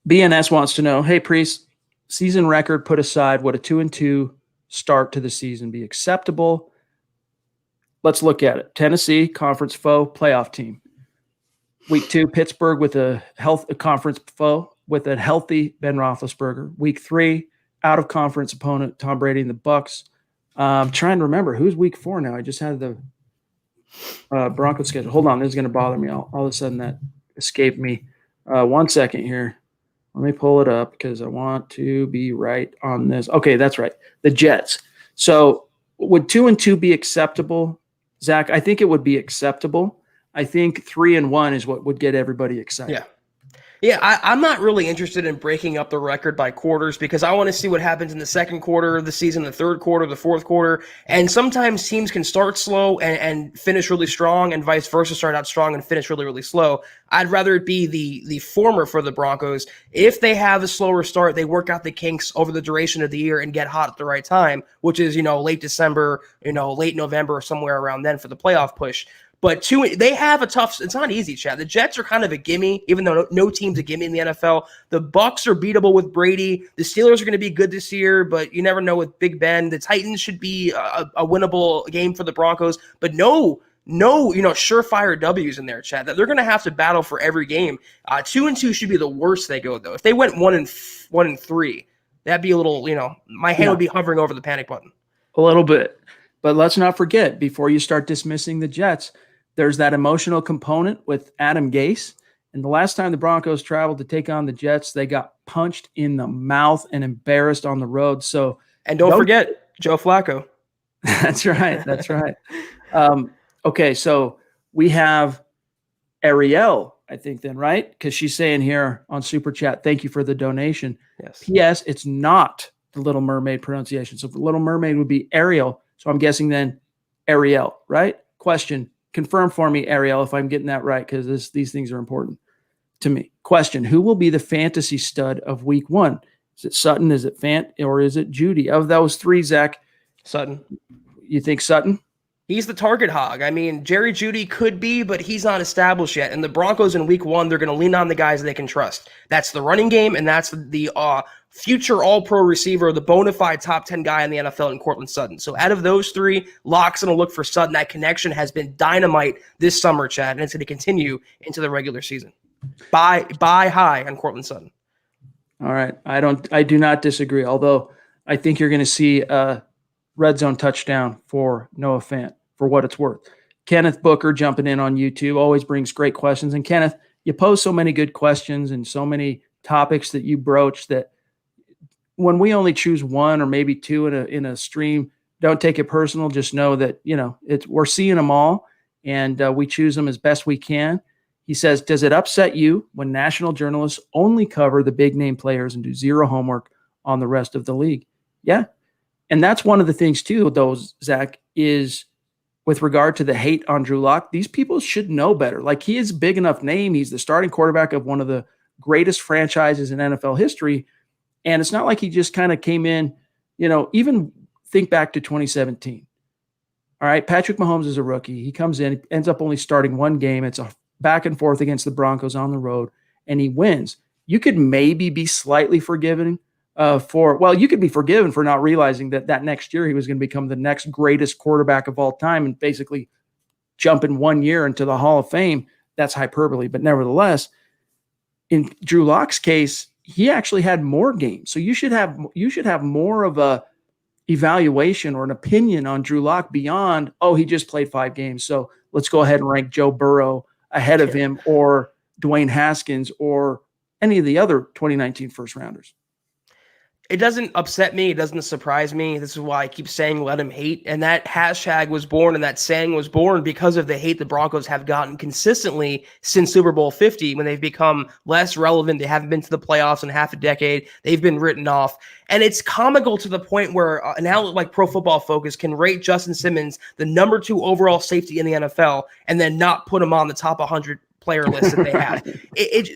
BNS wants to know, hey, Priest, season record put aside, would a 2-2 start to the season be acceptable? Let's look at it. Tennessee, conference foe, playoff team. Week 2, Pittsburgh with a conference foe with a healthy Ben Roethlisberger. Week 3, out of conference opponent, Tom Brady and the Bucs. I'm trying to remember who's week 4 now. I just had the Broncos schedule. Hold on, this is going to bother me. All of a sudden that escaped me. 1 second here. Let me pull it up because I want to be right on this. Okay, that's right. The Jets. So would 2-2 be acceptable, Zach? I think it would be acceptable. I think 3-1 is what would get everybody excited. Yeah. Yeah, I'm not really interested in breaking up the record by quarters because I want to see what happens in the second quarter of the season, the third quarter, the fourth quarter. And sometimes teams can start slow and finish really strong, and vice versa, start out strong and finish really, really slow. I'd rather it be the former for the Broncos. If they have a slower start, they work out the kinks over the duration of the year and get hot at the right time, which is, late December, late November, or somewhere around then for the playoff push. But they have a tough – it's not easy, Chad. The Jets are kind of a gimme, even though no team's a gimme in the NFL. The Bucs are beatable with Brady. The Steelers are going to be good this year, but you never know with Big Ben. The Titans should be a winnable game for the Broncos. But no, surefire W's in there, Chad. They're going to have to battle for every game. 2-2 should be the worst they go, though. If they went 1-3, that'd be a little – my hand would be hovering over the panic button. A little bit. But let's not forget, before you start dismissing the Jets – there's that emotional component with Adam Gase. And the last time the Broncos traveled to take on the Jets, they got punched in the mouth and embarrassed on the road. So, and don't forget Joe Flacco. That's right. That's right. Okay, so we have Ariel, I think then, right? Because she's saying here on Super Chat, thank you for the donation. Yes. P.S. It's not the Little Mermaid pronunciation. So the Little Mermaid would be Ariel. So I'm guessing then Ariel, right? Question. Confirm for me, Ariel, if I'm getting that right, because these things are important to me. Question, who will be the fantasy stud of week 1? Is it Sutton, is it Fant, or is it Judy? Of those 3, Zach, Sutton. You think Sutton? He's the target hog. I mean, Jerry Jeudy could be, but he's not established yet. And the Broncos in week 1, they're going to lean on the guys they can trust. That's the running game, and that's the future all-pro receiver, the bona fide top 10 guy in the NFL in Courtland Sutton. So out of those 3, Locke's going to look for Sutton. That connection has been dynamite this summer, Chad, and it's going to continue into the regular season. Buy high on Courtland Sutton. All right. I do not disagree, although I think you're going to see a red zone touchdown for Noah Fant, for what it's worth. Kenneth Booker jumping in on YouTube always brings great questions. And Kenneth, you pose so many good questions and so many topics that you broach that when we only choose 1 or maybe 2 in a stream, don't take it personal. Just know that, we're seeing them all and we choose them as best we can. He says, does it upset you when national journalists only cover the big name players and do zero homework on the rest of the league? Yeah. And that's one of the things too, though, Zach, is with regard to the hate on Drew Lock, these people should know better. Like, he is a big enough name. He's the starting quarterback of one of the greatest franchises in NFL history. And it's not like he just kind of came in, even think back to 2017. All right, Patrick Mahomes is a rookie. He comes in, ends up only starting 1 game. It's a back and forth against the Broncos on the road, and he wins. You could maybe be slightly forgiven you could be forgiven for not realizing that next year he was going to become the next greatest quarterback of all time and basically jump in 1 year into the Hall of Fame. That's hyperbole, but nevertheless, in Drew Lock's case, he actually had more games. So you should have more of a evaluation or an opinion on Drew Lock beyond, he just played 5 games. So let's go ahead and rank Joe Burrow ahead of him, or Dwayne Haskins or any of the other 2019 first rounders. It doesn't upset me. It doesn't surprise me. This is why I keep saying let him hate. And that hashtag was born and that saying was born because of the hate the Broncos have gotten consistently since Super Bowl 50 when they've become less relevant. They haven't been to the playoffs in half a decade. They've been written off. And it's comical to the point where an outlet like Pro Football Focus can rate Justin Simmons the number 2 overall safety in the NFL and then not put him on the top 100 player list that they have.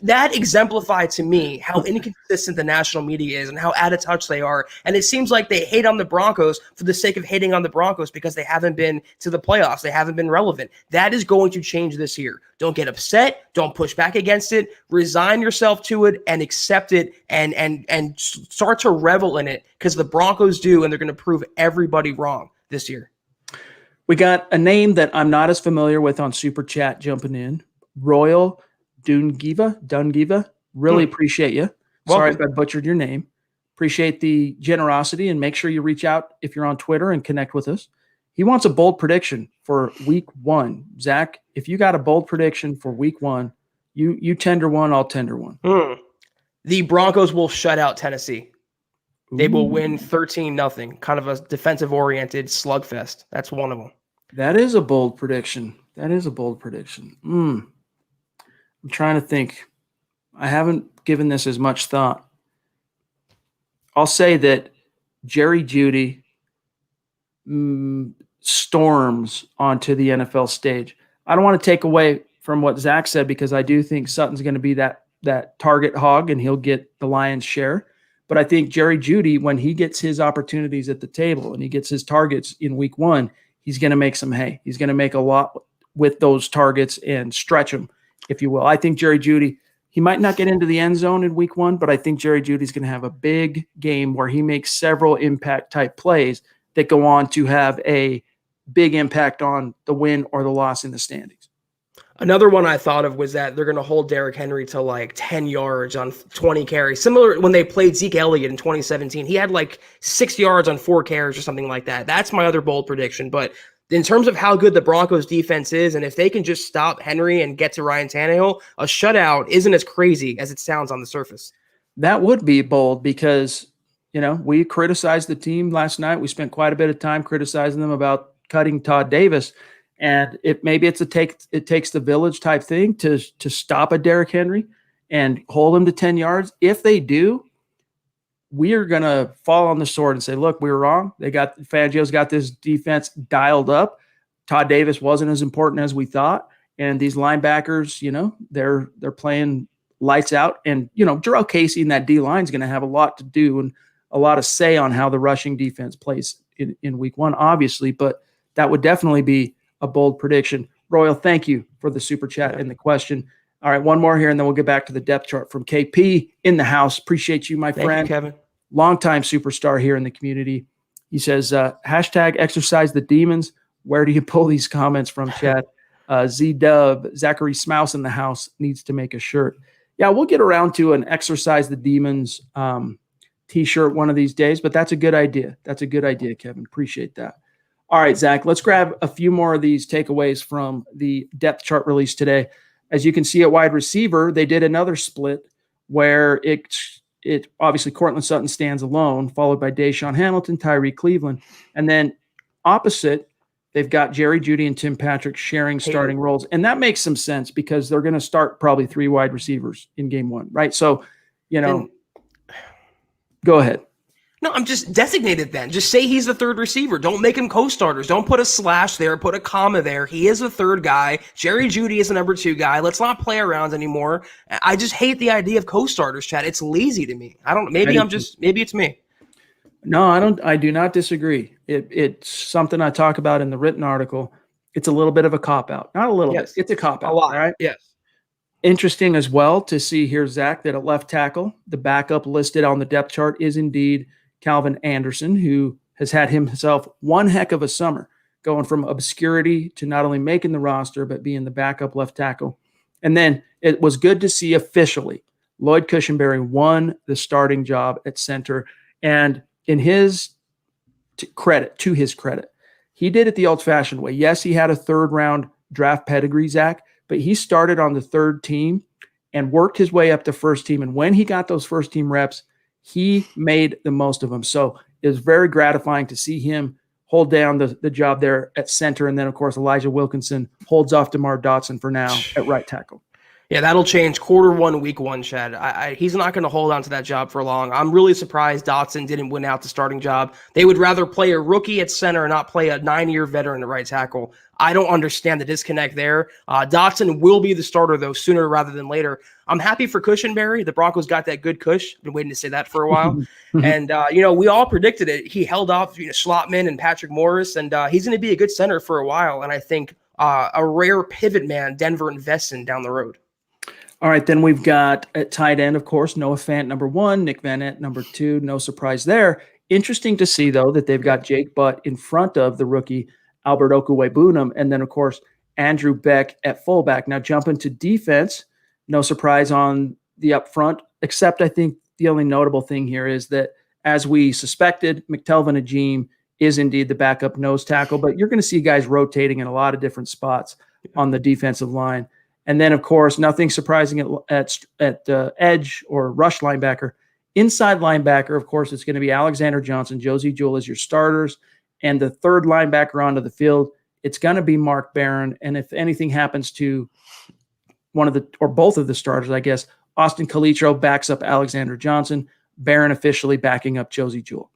That exemplified to me how inconsistent the national media is and how out of touch they are. And it seems like they hate on the Broncos for the sake of hating on the Broncos because they haven't been to the playoffs. They haven't been relevant. That is going to change this year. Don't get upset. Don't push back against it. Resign yourself to it and accept it and start to revel in it because the Broncos do, and they're going to prove everybody wrong this year. We got a name that I'm not as familiar with on Super Chat jumping in. Royal Dungiva. Really appreciate you. Sorry if I butchered your name. Appreciate the generosity, and make sure you reach out if you're on Twitter and connect with us. He wants a bold prediction for week 1. Zach, if you got a bold prediction for week 1, you tender one, I'll tender one. The Broncos will shut out Tennessee. Ooh. They will win 13-0, kind of a defensive-oriented slugfest. That's one of them. That is a bold prediction. I'm trying to think. I haven't given this as much thought. I'll say that Jerry Jeudy storms onto the NFL stage. I don't want to take away from what Zach said because I do think Sutton's going to be that target hog and he'll get the lion's share. But I think Jerry Jeudy, when he gets his opportunities at the table and he gets his targets in week 1, he's going to make some hay. He's going to make a lot with those targets and stretch them, if you will. I think Jerry Jeudy, he might not get into the end zone in week 1, but I think Jerry Judy's going to have a big game where he makes several impact type plays that go on to have a big impact on the win or the loss in the standings. Another one I thought of was that they're going to hold Derrick Henry to like 10 yards on 20 carries. Similar when they played Zeke Elliott in 2017. He had like 6 yards on 4 carries or something like that. That's my other bold prediction. But in terms of how good the Broncos defense is, and if they can just stop Henry and get to Ryan Tannehill, a shutout isn't as crazy as it sounds on the surface. That would be bold because, we criticized the team last night. We spent quite a bit of time criticizing them about cutting Todd Davis. And it takes the village type thing to stop a Derrick Henry and hold him to 10 yards. If they do, we are going to fall on the sword and say, look, we were wrong. Fangio's got this defense dialed up. Todd Davis wasn't as important as we thought. And these linebackers, they're playing lights out. And, Jarrell Casey and that D-line is going to have a lot to do and a lot of say on how the rushing defense plays in week 1, obviously. But that would definitely be a bold prediction. Royal, thank you for the super chat and the question. All right, one more here, and then we'll get back to the depth chart from KP in the house. Appreciate you, my friend. Thank you, Kevin. Longtime superstar here in the community. He says, hashtag exercise the demons. Where do you pull these comments from, Chad? Z-Dub, Zachary Smouse in the house needs to make a shirt. Yeah, we'll get around to an exercise the demons T-shirt one of these days, but that's a good idea. That's a good idea, Kevin. Appreciate that. All right, Zach, let's grab a few more of these takeaways from the depth chart release today. As you can see at wide receiver, they did another split where it obviously Courtland Sutton stands alone, followed by Deshaun Hamilton, Tyree Cleveland. And then opposite, they've got Jerry Jeudy and Tim Patrick sharing starting roles. And that makes some sense because they're going to start probably 3 wide receivers in game 1, right? So, go ahead. No, I'm just designated then. Just say he's the third receiver. Don't make him co-starters. Don't put a slash there, put a comma there. He is the third guy. Jerry Jeudy is the number 2 guy. Let's not play around anymore. I just hate the idea of co-starters, Chad. It's lazy to me. Maybe it's me. No, I do not disagree. It's something I talk about in the written article. It's a little bit of a cop-out. Not a little bit. It's a cop-out. A lot. All right? Yes. Interesting as well to see here, Zach, that at left tackle, the backup listed on the depth chart is indeed Calvin Anderson, who has had himself one heck of a summer, going from obscurity to not only making the roster, but being the backup left tackle. And then it was good to see officially Lloyd Cushenberry won the starting job at center. And in his credit, he did it the old-fashioned way. Yes, he had a third-round draft pedigree, Zach, but he started on the third team and worked his way up to first team. And when he got those first team reps, he made the most of them. So it was very gratifying to see him hold down the job there at center. And then, of course, Elijah Wilkinson holds off DeMar Dotson for now at right tackle. Yeah, that'll change Q1, week 1, Chad. He's not going to hold on to that job for long. I'm really surprised Dotson didn't win out the starting job. They would rather play a rookie at center and not play a 9-year veteran at right tackle. I don't understand the disconnect there. Dotson will be the starter, though, sooner rather than later. I'm happy for Cushenberry. The Broncos got that good cush. Been waiting to say that for a while. And, we all predicted it. He held off Schlotman and Patrick Morris, and he's going to be a good center for a while. And I think a rare pivot man Denver invests in down the road. All right, then we've got at tight end, of course, Noah Fant, number 1, Nick Van Nett, number 2. No surprise there. Interesting to see, though, that they've got Jake Butt in front of the rookie Albert Okwuegbunam, and then, of course, Andrew Beck at fullback. Now, jumping to defense, no surprise on the up front, except I think the only notable thing here is that, as we suspected, McTelvin Ajim is indeed the backup nose tackle, but you're going to see guys rotating in a lot of different spots on the defensive line. And then, of course, nothing surprising at edge or rush linebacker. Inside linebacker, of course, it's going to be Alexander Johnson, Josie Jewell as your starters. And the third linebacker onto the field, it's going to be Mark Barron. And if anything happens to one of the or both of the starters, I guess, Austin Calitro backs up Alexander Johnson, Barron officially backing up Josie Jewell.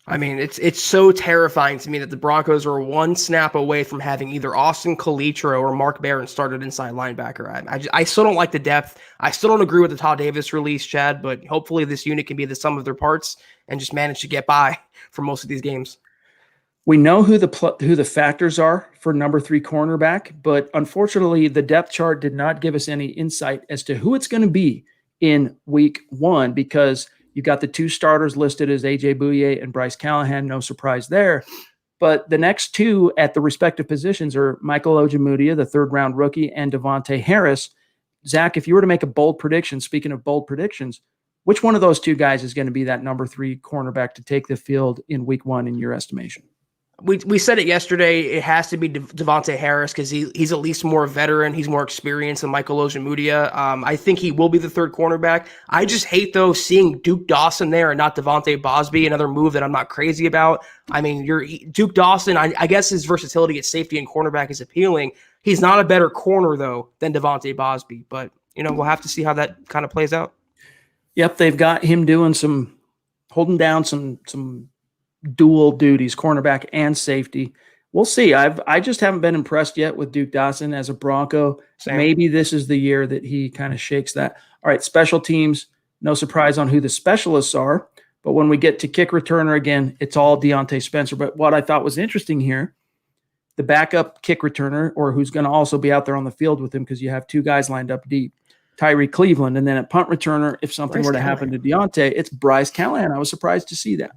I mean, it's so terrifying to me that the Broncos are one snap away from having either Austin Calitro or Mark Barron started inside linebacker. I still don't like the depth. I still don't agree with the Todd Davis release, Chad, but hopefully this unit can be the sum of their parts and just manage to get by for most of these games. We know who the factors are for number 3 cornerback, but unfortunately the depth chart did not give us any insight as to who it's going to be in week 1 because you got the 2 starters listed as A.J. Bouye and Bryce Callahan. No surprise there. But the next 2 at the respective positions are Michael Ojemudia, the 3rd-round rookie, and Devontae Harris. Zach, if you were to make a bold prediction, speaking of bold predictions, which one of those 2 guys is going to be that number 3 cornerback to take the field in week 1 in your estimation? We said it yesterday. It has to be Devontae Harris because he's at least more veteran. He's more experienced than Michael Ojemudia. I think he will be the 3rd cornerback. I just hate, though, seeing Duke Dawson there and not Devontae Bosby, another move that I'm not crazy about. I mean, Duke Dawson, I guess his versatility at safety and cornerback is appealing. He's not a better corner, though, than Devontae Bosby. But, we'll have to see how that kind of plays out. Yep, they've got him doing holding down some dual duties, cornerback and safety. We'll see. I just haven't been impressed yet with Duke Dawson as a Bronco. Same. Maybe this is the year that he kind of shakes that. All right, special teams, no surprise on who the specialists are. But when we get to kick returner again, it's all Deontay Spencer. But what I thought was interesting here, the backup kick returner, or who's going to also be out there on the field with him because you have 2 guys lined up deep, Tyree Cleveland. And then at punt returner, if something were to happen to Deontay, it's Bryce Callahan. I was surprised to see that.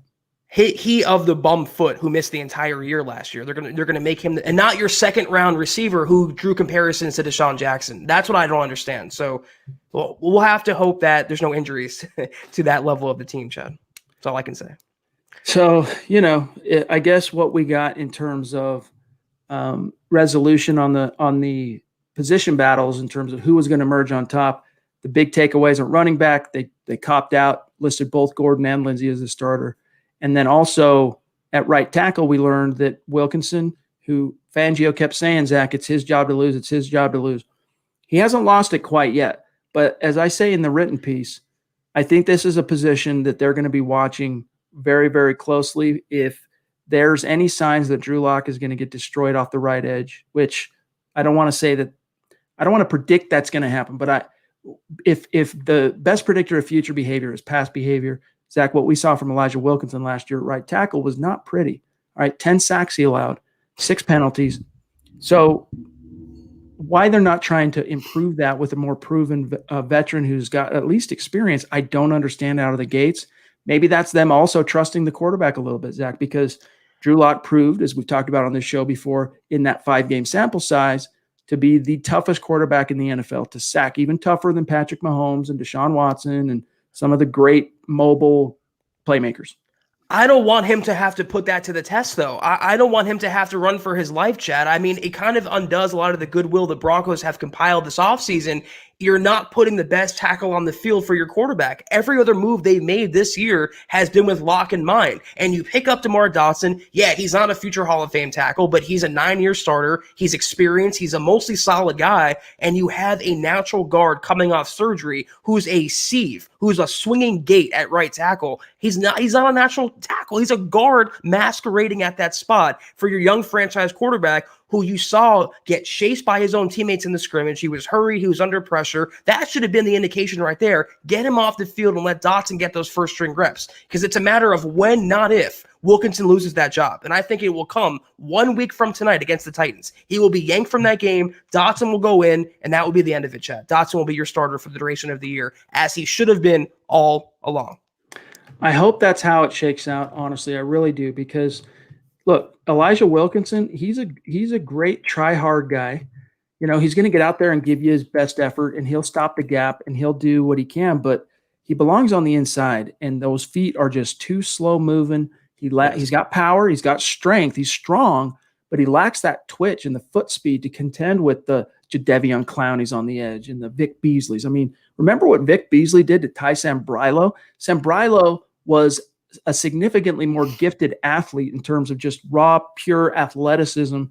He of the bum foot who missed the entire year last year. They're gonna make him, and not your 2nd-round receiver who drew comparisons to Deshaun Jackson. That's what I don't understand. So we'll have to hope that there's no injuries to that level of the team, Chad. That's all I can say. So I guess what we got in terms of resolution on the position battles in terms of who was going to emerge on top. The big takeaways at running back, they copped out, listed both Gordon and Lindsay as the starter. And then also at right tackle, we learned that Wilkinson, who Fangio kept saying, Zach, it's his job to lose. It's his job to lose. He hasn't lost it quite yet. But as I say in the written piece, I think this is a position that they're going to be watching very, very closely. If there's any signs that Drew Lock is going to get destroyed off the right edge, which I don't want to say that – I don't want to predict that's going to happen. But if the best predictor of future behavior is past behavior – Zach, what we saw from Elijah Wilkinson last year at right tackle was not pretty. All right, 10 sacks he allowed, 6 penalties. So why they're not trying to improve that with a more proven veteran who's got at least experience, I don't understand out of the gates. Maybe that's them also trusting the quarterback a little bit, Zach, because Drew Lock proved, as we've talked about on this show before, in that 5-game sample size, to be the toughest quarterback in the NFL, to sack, even tougher than Patrick Mahomes and Deshaun Watson and some of the great mobile playmakers. I don't want him to have to put that to the test, though. I don't want him to have to run for his life, Chad. I mean, it kind of undoes a lot of the goodwill the Broncos have compiled this offseason you're not putting the best tackle on the field for your quarterback. Every other move they've made this year has been with Locke in mind. And you pick up DeMar Dotson. Yeah, he's not a future Hall of Fame tackle, but he's a 9-year starter. He's experienced. He's a mostly solid guy. And you have a natural guard coming off surgery who's a sieve, who's a swinging gate at right tackle. He's not a natural tackle. He's a guard masquerading at that spot for your young franchise quarterback who you saw get chased by his own teammates in the scrimmage. He was hurried. He was under pressure. That should have been the indication right there. Get him off the field and let Dotson get those first string reps, because it's a matter of when, not if, Wilkinson loses that job. And I think it will come 1 week from tonight against the Titans. He will be yanked from that game. Dotson will go in, and that will be the end of it, Chad. Dotson will be your starter for the duration of the year, as he should have been all along. I hope that's how it shakes out. Honestly, I really do, because look, Elijah Wilkinson, he's a great try-hard guy. You know, he's going to get out there and give you his best effort, and he'll stop the gap, and he'll do what he can, but he belongs on the inside, and those feet are just too slow moving. He's got power, he's got strength, he's strong, but he lacks that twitch and the foot speed to contend with the Jadeveon Clowneys on the edge and the Vic Beasleys. I mean, remember what Vic Beasley did to Ty Sambrailo? Sambrailo was a significantly more gifted athlete in terms of just raw, pure athleticism,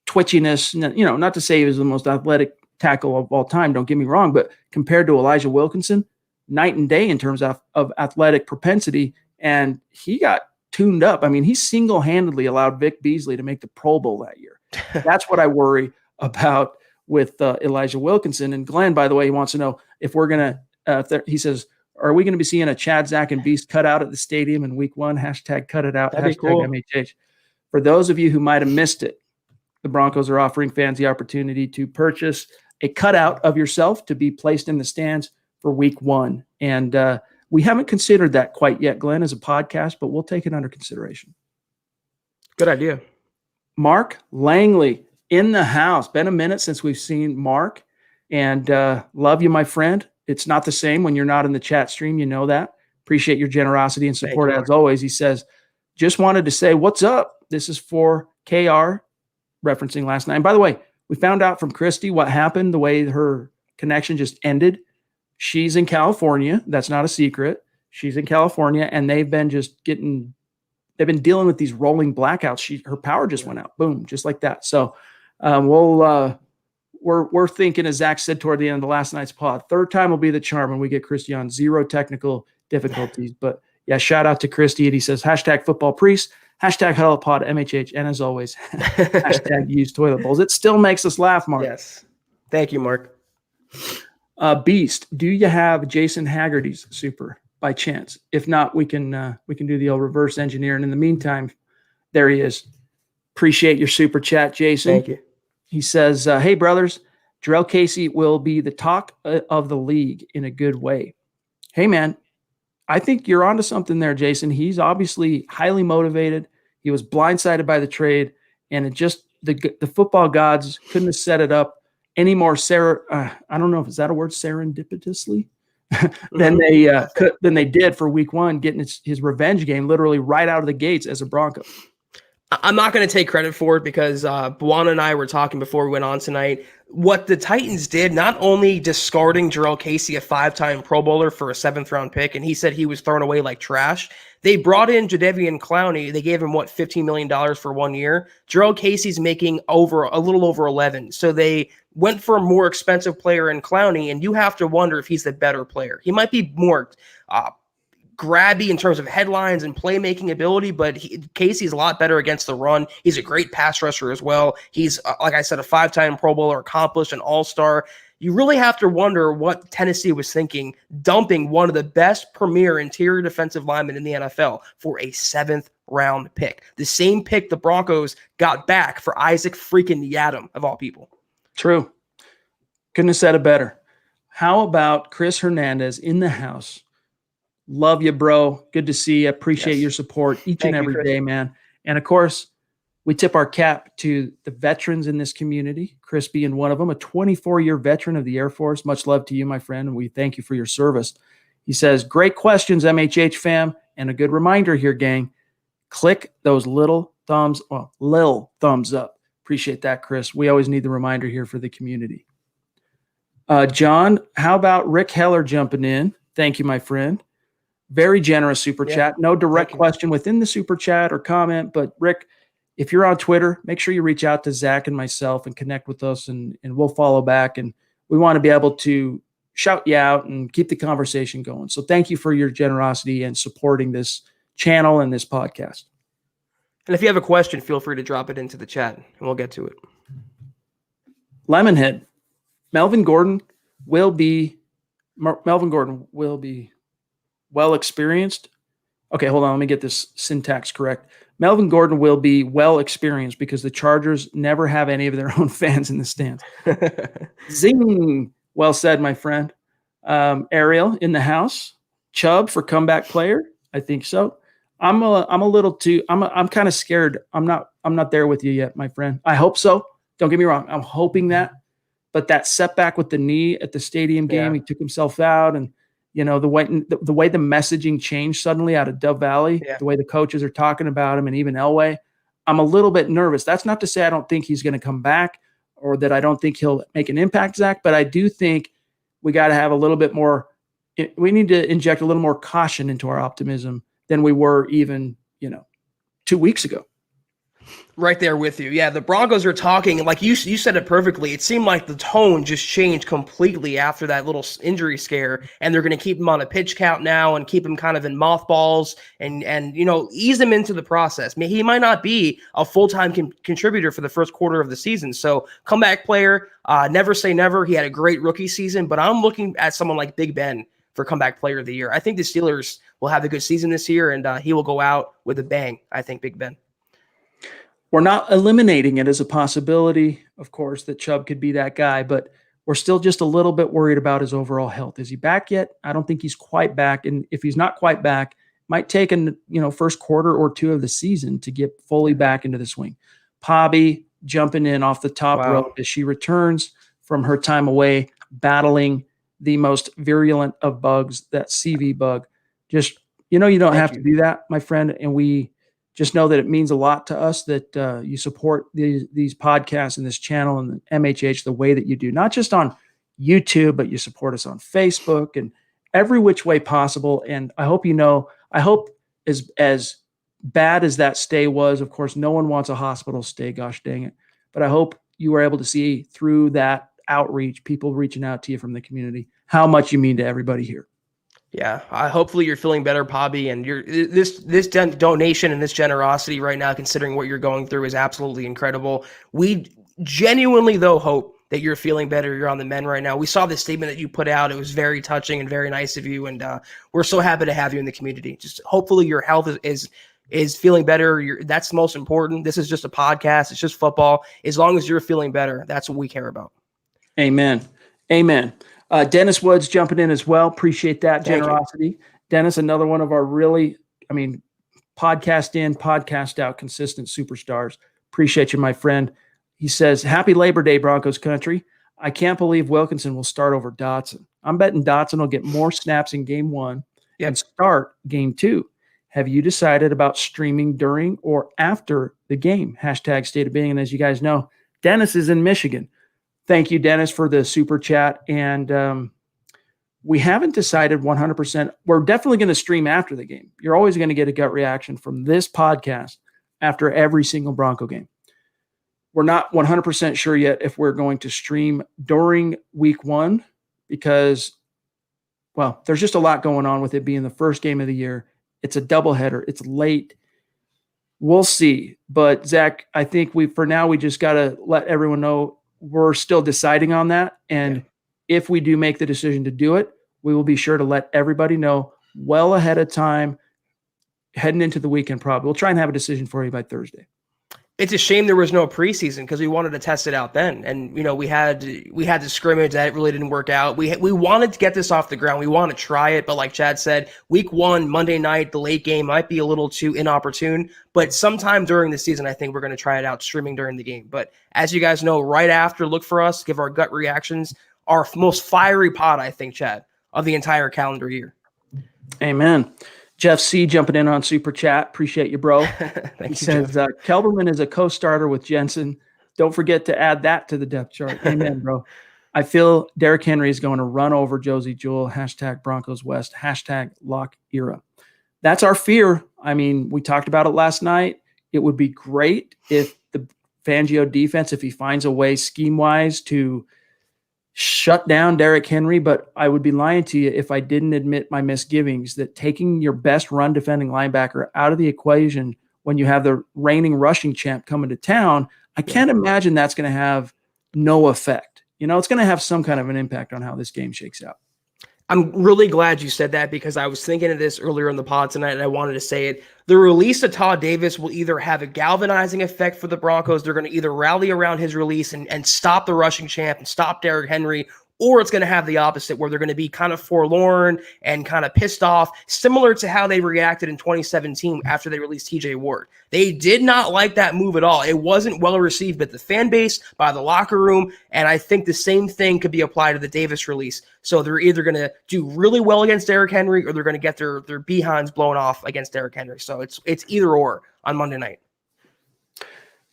twitchiness. You know, not to say he was the most athletic tackle of all time, don't get me wrong, but compared to Elijah Wilkinson, night and day in terms of athletic propensity, and he got tuned up. I mean, he single-handedly allowed Vic Beasley to make the Pro Bowl that year. That's what I worry about with Elijah Wilkinson. And Glenn, by the way, he wants to know if we're going to, he says, are we going to be seeing a Chad, Zach, and Beast cutout at the stadium in week 1? Hashtag cut it out. That'd Hashtag be cool. MHH. For those of you who might have missed it, the Broncos are offering fans the opportunity to purchase a cutout of yourself to be placed in the stands for week 1. And we haven't considered that quite yet, Glenn, as a podcast, but we'll take it under consideration. Good idea. Mark Langley in the house. Been a minute since we've seen Mark, and love you, my friend. It's not the same when you're not in the chat stream. You know that. Appreciate your generosity and support as always. He says, just wanted to say, what's up? This is for KR, referencing last night. And by the way, we found out from Christy what happened, the way her connection just ended. She's in California. That's not a secret. She's in California, and they've been dealing with these rolling blackouts. Her power just went out. Boom, just like that. So we're thinking, as Zach said toward the end of the last night's pod, third time will be the charm when we get Christy on. 0 technical difficulties. But yeah, shout out to Christy. And he says, hashtag football priest, hashtag huddle pod MHH. And as always, hashtag use toilet bowls. It still makes us laugh, Mark. Yes. Thank you, Mark. Beast, do you have Jason Haggerty's super by chance? If not, we can do the old reverse engineer. And in the meantime, there he is. Appreciate your super chat, Jason. Thank you. He says, hey, brothers, Jarrell Casey will be the talk of the league in a good way. Hey, man, I think you're onto something there, Jason. He's obviously highly motivated. He was blindsided by the trade, and it just the football gods couldn't have set it up any more I don't know if is that a word, serendipitously than they did for week 1, getting his revenge game literally right out of the gates as a Bronco. I'm not going to take credit for it because Buana and I were talking before we went on tonight. What the Titans did, not only discarding Jarrell Casey, a 5-time Pro Bowler, for a 7th-round pick, and he said he was thrown away like trash. They brought in Jadeveon Clowney. They gave him, $15 million for 1 year. Jarrell Casey's making a little over 11. So they went for a more expensive player in Clowney, and you have to wonder if he's the better player. He might be more grabby in terms of headlines and playmaking ability, but Casey's a lot better against the run. He's a great pass rusher as well. He's, like I said, a 5-time Pro Bowler, accomplished, an all-star. You really have to wonder what Tennessee was thinking, dumping one of the best premier interior defensive linemen in the NFL for a 7th-round pick. The same pick the Broncos got back for Isaac freaking Yiadom, of all people. True. Couldn't have said it better. How about Chris Hernandez in the house? Love you, bro. Good to see you. Appreciate your support each and every day, man. And of course, we tip our cap to the veterans in this community, Chris being one of them, a 24-year veteran of the Air Force. Much love to you, my friend, and we thank you for your service. He says, great questions, MHH fam. And a good reminder here, gang, click those little thumbs up. Appreciate that, Chris. We always need the reminder here for the community. John, how about Rick Heller jumping in? Thank you, my friend. Very generous super chat. No direct question within the super chat or comment, but Rick, if you're on Twitter, make sure you reach out to Zach and myself and connect with us, and we'll follow back. And we want to be able to shout you out and keep the conversation going. So thank you for your generosity and supporting this channel and this podcast. And if you have a question, feel free to drop it into the chat and we'll get to it. Lemonhead, Melvin Gordon will be well experienced. Okay, hold on. Let me get this syntax correct. Melvin Gordon will be well experienced because the Chargers never have any of their own fans in the stands. Zing. Well said, my friend. Ariel in the house. Chubb for comeback player. I think so. I'm kind of scared. I'm not there with you yet, my friend. I hope so. Don't get me wrong. I'm hoping that. But that setback with the knee at the stadium game, he took himself out, and the way the messaging changed suddenly out of Dove Valley, the way the coaches are talking about him, and even Elway, I'm a little bit nervous. That's not to say I don't think he's going to come back or that I don't think he'll make an impact, Zach, but I do think we got to have a little bit more. We need to inject a little more caution into our optimism than we were even 2 weeks ago. Right there with you. Yeah, the Broncos are talking, like you said it perfectly. It seemed like the tone just changed completely after that little injury scare, and they're going to keep him on a pitch count now and keep him kind of in mothballs and ease him into the process. He might not be a full-time contributor for the first quarter of the season. So comeback player, never say never. He had a great rookie season, but I'm looking at someone like Big Ben for comeback player of the year. I think the Steelers will have a good season this year, and he will go out with a bang. I think Big Ben. We're not eliminating it as a possibility, of course, that Chubb could be that guy, but we're still just a little bit worried about his overall health. Is he back yet? I don't think he's quite back. And if he's not quite back, it might take first quarter or two of the season to get fully back into the swing. Pobby jumping in off the top rope as she returns from her time away, battling the most virulent of bugs, that CV bug. Just, you don't have to do that, my friend. And we just know that it means a lot to us that you support these podcasts and this channel and the MHH the way that you do, not just on YouTube, but you support us on Facebook and every which way possible. And I hope as bad as that stay was, of course, no one wants a hospital stay, gosh dang it. But I hope you were able to see through that outreach, people reaching out to you from the community, how much you mean to everybody here. Yeah, hopefully you're feeling better, Pobby, and this donation and this generosity right now, considering what you're going through, is absolutely incredible. We genuinely, though, hope that you're feeling better. You're on the mend right now. We saw the statement that you put out. It was very touching and very nice of you, and we're so happy to have you in the community. Just hopefully your health is feeling better. That's the most important. This is just a podcast. It's just football. As long as you're feeling better, that's what we care about. Amen. Dennis Woods jumping in as well. Appreciate that generosity. Dennis, another one of our really, podcast in, podcast out, consistent superstars. Appreciate you, my friend. He says, happy Labor Day, Broncos country. I can't believe Wilkinson will start over Dotson. I'm betting Dotson will get more snaps in game 1 and start game 2. Have you decided about streaming during or after the game? # state of being. And as you guys know, Dennis is in Michigan. Thank you, Dennis, for the super chat. And we haven't decided 100%. We're definitely going to stream after the game. You're always going to get a gut reaction from this podcast after every single Bronco game. We're not 100% sure yet if we're going to stream during week 1 because, there's just a lot going on with it being the first game of the year. It's a doubleheader. It's late. We'll see. But, Zach, I think we just got to let everyone know we're still deciding on that. And if we do make the decision to do it, we will be sure to let everybody know well ahead of time heading into the weekend. Probably we'll try and have a decision for you by Thursday. It's a shame there was no preseason because we wanted to test it out then. And, we had the scrimmage that really didn't work out. We wanted to get this off the ground. We want to try it. But like Chad said, week 1, Monday night, the late game might be a little too inopportune. But sometime during the season, I think we're going to try it out streaming during the game. But as you guys know, right after, look for us, give our gut reactions, our most fiery pod, I think, Chad, of the entire calendar year. Amen. Jeff C. jumping in on Super Chat. Appreciate you, bro. He says, Kelberman is a co-starter with Jensen. Don't forget to add that to the depth chart. Amen, bro. I feel Derrick Henry is going to run over Josie Jewell, #Broncos West, #lock era. That's our fear. I mean, we talked about it last night. It would be great if the Fangio defense, if he finds a way scheme-wise to shut down Derrick Henry, but I would be lying to you if I didn't admit my misgivings that taking your best run defending linebacker out of the equation when you have the reigning rushing champ coming to town, I can't imagine that's going to have no effect. It's going to have some kind of an impact on how this game shakes out. I'm really glad you said that because I was thinking of this earlier in the pod tonight and I wanted to say it. The release of Todd Davis will either have a galvanizing effect for the Broncos. They're going to either rally around his release and stop the rushing champ and stop Derrick Henry, or it's going to have the opposite where they're going to be kind of forlorn and kind of pissed off, similar to how they reacted in 2017 after they released TJ Ward. They did not like that move at all. It wasn't well received by the fan base, by the locker room, and I think the same thing could be applied to the Davis release. So they're either going to do really well against Derrick Henry or they're going to get their behinds blown off against Derrick Henry. So it's either or on Monday night.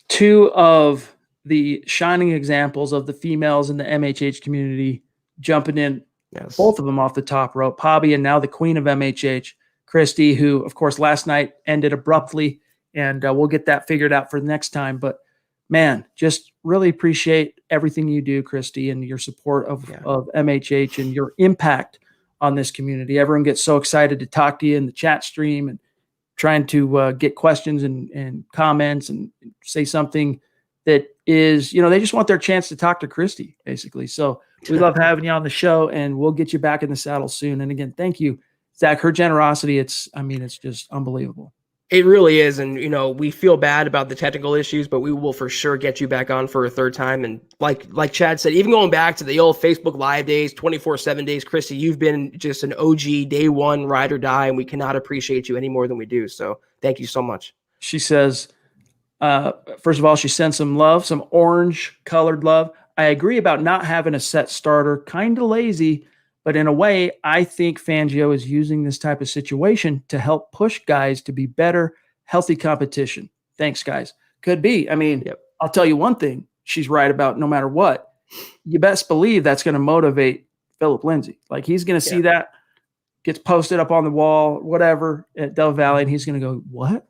Two of the shining examples of the females in the MHH community jumping in, both of them off the top rope, Pobby and now the queen of MHH, Christy, who, of course, last night ended abruptly, and we'll get that figured out for the next time. But, man, just really appreciate everything you do, Christy, and your support of MHH and your impact on this community. Everyone gets so excited to talk to you in the chat stream and trying to get questions and comments and say something that is, they just want their chance to talk to Christy, basically. So we love having you on the show, and we'll get you back in the saddle soon. And again, thank you, Zach. Her generosity, it's just unbelievable. It really is. And, we feel bad about the technical issues, but we will for sure get you back on for a third time. And like Chad said, even going back to the old Facebook Live days, 24/7 days, Christy, you've been just an OG day one ride or die, and we cannot appreciate you any more than we do. So thank you so much. She says, first of all, she sent some love, some orange colored love. I agree about not having a set starter, kind of lazy, but in a way, I think Fangio is using this type of situation to help push guys to be better, healthy competition. Thanks, guys. Could be. I mean, I'll tell you one thing she's right about no matter what. You best believe that's going to motivate Philip Lindsay. Like, he's going to see that, gets posted up on the wall, whatever, at Del Valle, and he's going to go, what?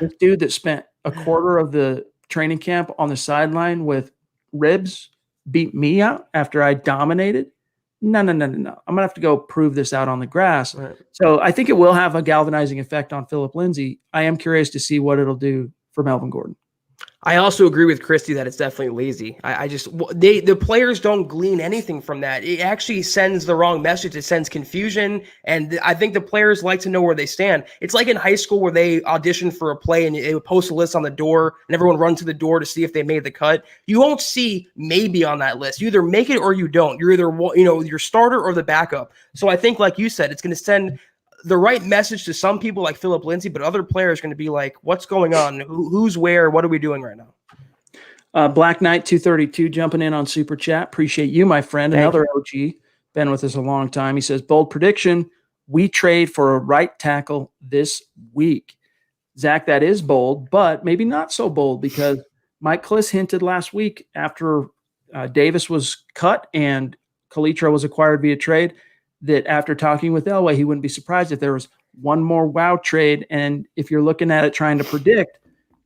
This dude that spent a quarter of the training camp on the sideline with ribs beat me out after I dominated? No. I'm going to have to go prove this out on the grass. Right. So I think it will have a galvanizing effect on Philip Lindsay. I am curious to see what it'll do for Melvin Gordon. I also agree with Christy that it's definitely lazy. The players don't glean anything from that. It actually sends the wrong message. It sends confusion, and I think the players like to know where they stand. It's like in high school where they audition for a play and they would post a list on the door, and everyone runs to the door to see if they made the cut. You won't see maybe on that list. You either make it or you don't. You're either your starter or the backup. So I think, like you said, it's going to send the right message to some people like Philip Lindsay, but other players are going to be like, what's going on? Who's where? What are we doing right now? Black Knight 232 jumping in on Super Chat. Appreciate you, my friend. Another OG. Been with us a long time. He says, bold prediction. We trade for a right tackle this week. Zach, that is bold, but maybe not so bold because Mike Kliss hinted last week after Davis was cut and Kalitro was acquired via trade that after talking with Elway, he wouldn't be surprised if there was one more wow trade. And if you're looking at it trying to predict,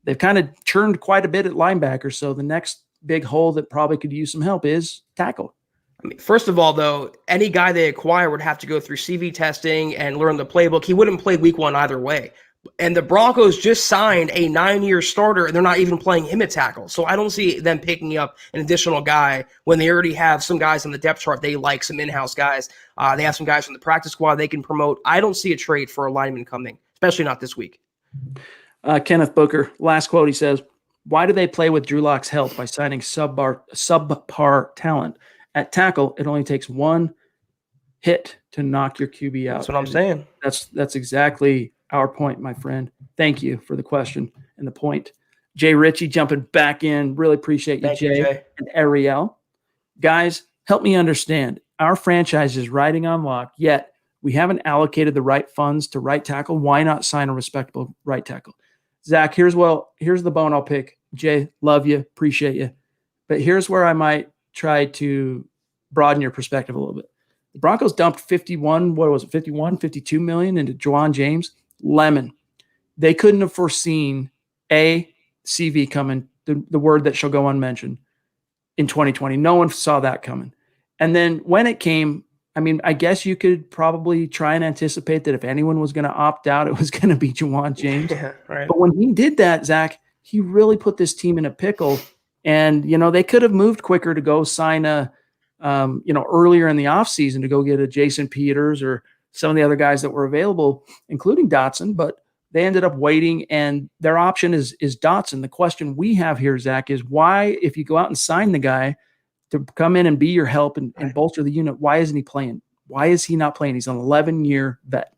they've kind of churned quite a bit at linebacker. So the next big hole that probably could use some help is tackle. I mean, first of all, though, any guy they acquire would have to go through CV testing and learn the playbook. He wouldn't play week one either way. And the Broncos just signed a 9-year starter, and they're not even playing him at tackle. So I don't see them picking up an additional guy when they already have some guys on the depth chart. They like some in-house guys. They have some guys from the practice squad they can promote. I don't see a trade for a lineman coming, especially not this week. Kenneth Booker, last quote, he says, why do they play with Drew Lock's help by signing subpar talent? At tackle, it only takes one hit to knock your QB out. That's what I'm saying. That's exactly our point, my friend. Thank you for the question and the point. Jay Ritchie jumping back in. Really appreciate you, Thank you, Jay. And Ariel. Guys, help me understand. Our franchise is riding on lock, yet we haven't allocated the right funds to right tackle. Why not sign a respectable right tackle? Zach, here's the bone I'll pick. Jay, love you, appreciate you. But here's where I might try to broaden your perspective a little bit. The Broncos dumped 52 million into Juwan James. Lemon. They couldn't have foreseen CV coming, the word that shall go unmentioned, in 2020. No one saw that coming. And then when it came, I mean, I guess you could probably try and anticipate that if anyone was going to opt out, it was going to be Juwan James. Yeah, right. But when he did that, Zach, he really put this team in a pickle. And, they could have moved quicker to go sign earlier in the offseason to go get a Jason Peters or some of the other guys that were available, including Dotson. But they ended up waiting, and their option is Dotson. The question we have here, Zach, is why, if you go out and sign the guy to come in and be your help and bolster the unit, why isn't he playing? Why is he not playing? He's an 11-year vet.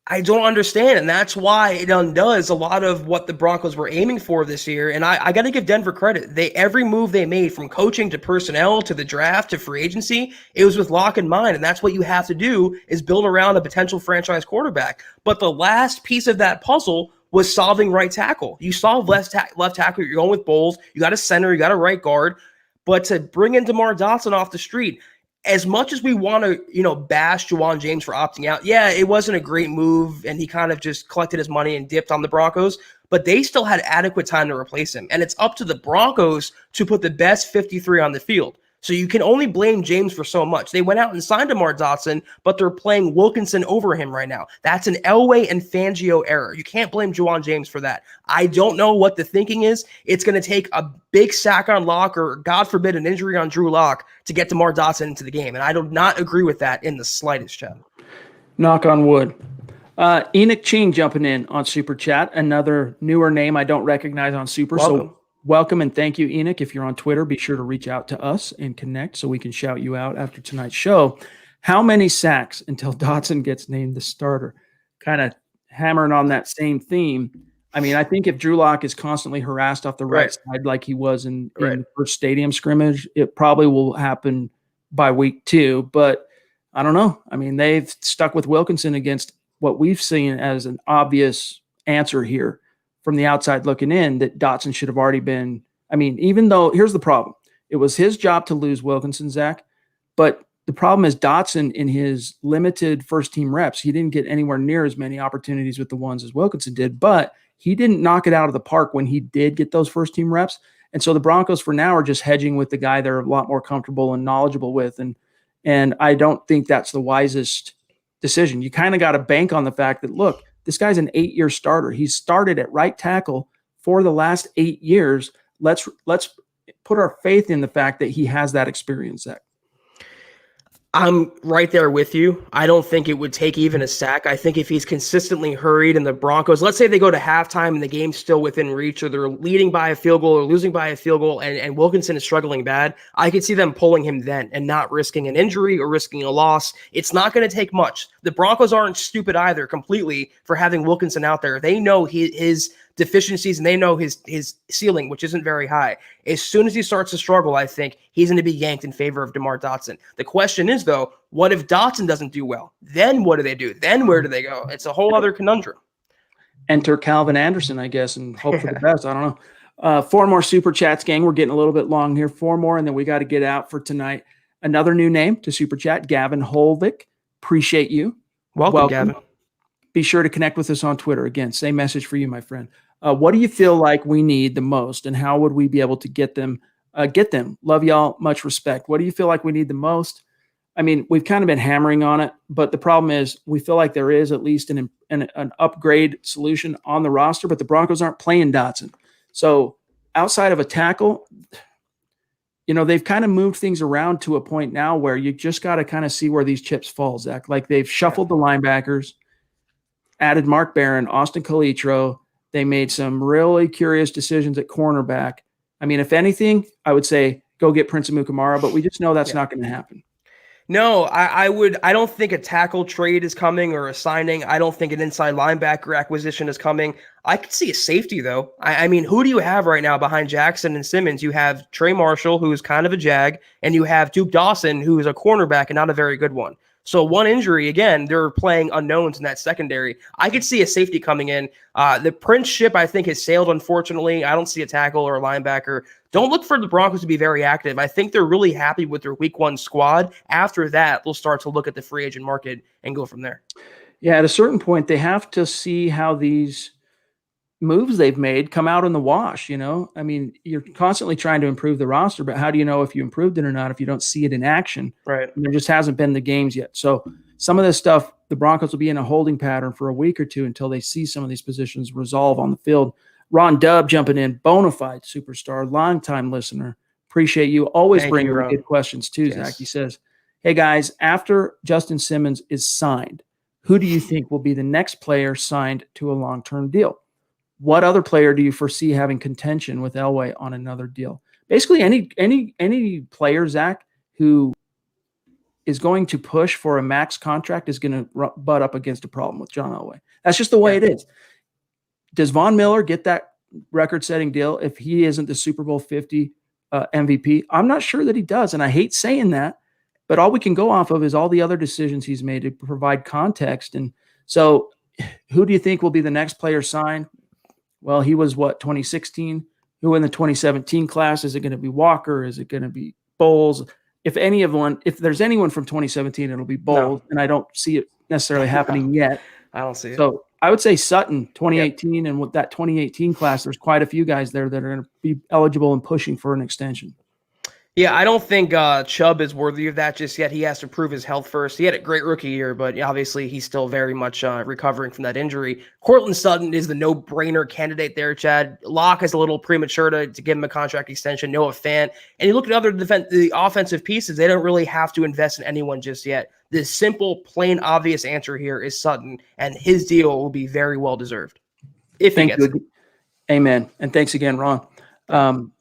I don't understand, and that's why it undoes a lot of what the Broncos were aiming for this year. And I got to give Denver credit. Every move they made, from coaching to personnel to the draft to free agency, it was with Locke in mind. And that's what you have to do, is build around a potential franchise quarterback. But the last piece of that puzzle was solving right tackle. You solve left tackle, you're going with Bowles. You got a center, you got a right guard. But to bring in DeMar Dotson off the street, as much as we want to, bash Juwan James for opting out, yeah, it wasn't a great move, and he kind of just collected his money and dipped on the Broncos, but they still had adequate time to replace him. And it's up to the Broncos to put the best 53 on the field. So you can only blame James for so much. They went out and signed DeMar Dotson, but they're playing Wilkinson over him right now. That's an Elway and Fangio error. You can't blame Juwan James for that. I don't know what the thinking is. It's going to take a big sack on Locke, or God forbid an injury on Drew Lock, to get DeMar Dotson into the game. And I do not agree with that in the slightest, Chad. Knock on wood. Enoch Ching jumping in on Super Chat, another newer name I don't recognize on Super. Welcome. So welcome, and thank you, Enoch. If you're on Twitter, be sure to reach out to us and connect so we can shout you out after tonight's show. How many sacks until Dotson gets named the starter? Kind of hammering on that same theme. I mean, I think if Drew Lock is constantly harassed off the right side like he was in the first stadium scrimmage, it probably will happen by week 2. But I don't know. I mean, they've stuck with Wilkinson against what we've seen as an obvious answer here from the outside looking in, that Dotson should have already been. I mean, even though, here's the problem. It was his job to lose Wilkinson, Zach, but the problem is Dotson, in his limited first-team reps, he didn't get anywhere near as many opportunities with the ones as Wilkinson did, but he didn't knock it out of the park when he did get those first-team reps. And so the Broncos for now are just hedging with the guy they're a lot more comfortable and knowledgeable with, and I don't think that's the wisest decision. You kind of got to bank on the fact that, look, this guy's an 8-year starter. He's started at right tackle for the last 8 years. Let's put our faith in the fact that he has that experience, Zach. I'm right there with you. I don't think it would take even a sack. I think if he's consistently hurried and the Broncos, let's say they go to halftime and the game's still within reach, or they're leading by a field goal or losing by a field goal, and Wilkinson is struggling bad, I could see them pulling him then and not risking an injury or risking a loss. It's not going to take much. The Broncos aren't stupid either completely for having Wilkinson out there. They know his deficiencies, and they know his ceiling, which isn't very high. As soon as he starts to struggle, I think he's going to be yanked in favor of DeMar Dotson. The question is, though, what if Dotson doesn't do well? Then what do they do? Then where do they go? It's a whole other conundrum. Enter Calvin Anderson, I guess, and hope for the best. I don't know. 4 more Super Chats, gang. We're getting a little bit long here. 4 more, and then we got to get out for tonight. Another new name to Super Chat, Gavin Holvik. Appreciate you. Welcome, Gavin. Be sure to connect with us on Twitter. Again, same message for you, my friend. What do you feel like we need the most, and how would we be able to get them? Love y'all. Much respect. What do you feel like we need the most? I mean, we've kind of been hammering on it, but the problem is we feel like there is at least an upgrade solution on the roster, but the Broncos aren't playing Dotson. So outside of a tackle, they've kind of moved things around to a point now where you just got to kind of see where these chips fall, Zach. Like, they've shuffled the linebackers, added Mark Barron, Austin Calitro. They made some really curious decisions at cornerback. I mean, if anything, I would say go get Prince Amukamara, but we just know that's not going to happen. No, I don't think a tackle trade is coming or a signing. I don't think an inside linebacker acquisition is coming. I could see a safety, though. I mean, who do you have right now behind Jackson and Simmons? You have Trey Marshall, who's kind of a jag, and you have Duke Dawson, who is a cornerback and not a very good one. So one injury, again, they're playing unknowns in that secondary. I could see a safety coming in. The Prince ship, I think, has sailed, unfortunately. I don't see a tackle or a linebacker. Don't look for the Broncos to be very active. I think they're really happy with their week 1 squad. After that, they'll start to look at the free agent market and go from there. Yeah, at a certain point, they have to see how these moves they've made come out in the wash. I mean, you're constantly trying to improve the roster, but how do you know if you improved it or not if you don't see it in action? Right. And there just hasn't been the games yet. So some of this stuff, the Broncos will be in a holding pattern for a week or two until they see some of these positions resolve on the field. Ron Dubb jumping in, bona fide superstar, longtime listener. Appreciate you. Always bring really good questions too, Zach. He says, hey guys, after Justin Simmons is signed, who do you think will be the next player signed to a long-term deal? What other player do you foresee having contention with Elway on another deal? Basically, any player, Zach, who is going to push for a max contract is going to butt up against a problem with John Elway. That's just the way it is. Does Von Miller get that record-setting deal if he isn't the Super Bowl 50 MVP? I'm not sure that he does, and I hate saying that, but all we can go off of is all the other decisions he's made to provide context. And so who do you think will be the next player signed? Well, he was 2016? Who in the 2017 class? Is it going to be Walker? Is it going to be Bowles? If there's anyone from 2017, it'll be Bowles, and I don't see it necessarily happening yet. I don't see it. So I would say Sutton, 2018, and with that 2018 class, there's quite a few guys there that are going to be eligible and pushing for an extension. Yeah, I don't think Chubb is worthy of that just yet. He has to prove his health first. He had a great rookie year, but obviously he's still very much recovering from that injury. Cortland Sutton is the no-brainer candidate there, Chad. Locke is a little premature to give him a contract extension. Noah Fant. And you look at the offensive pieces, they don't really have to invest in anyone just yet. The simple, plain, obvious answer here is Sutton, and his deal will be very well-deserved. If he gets it. Amen. And thanks again, Ron.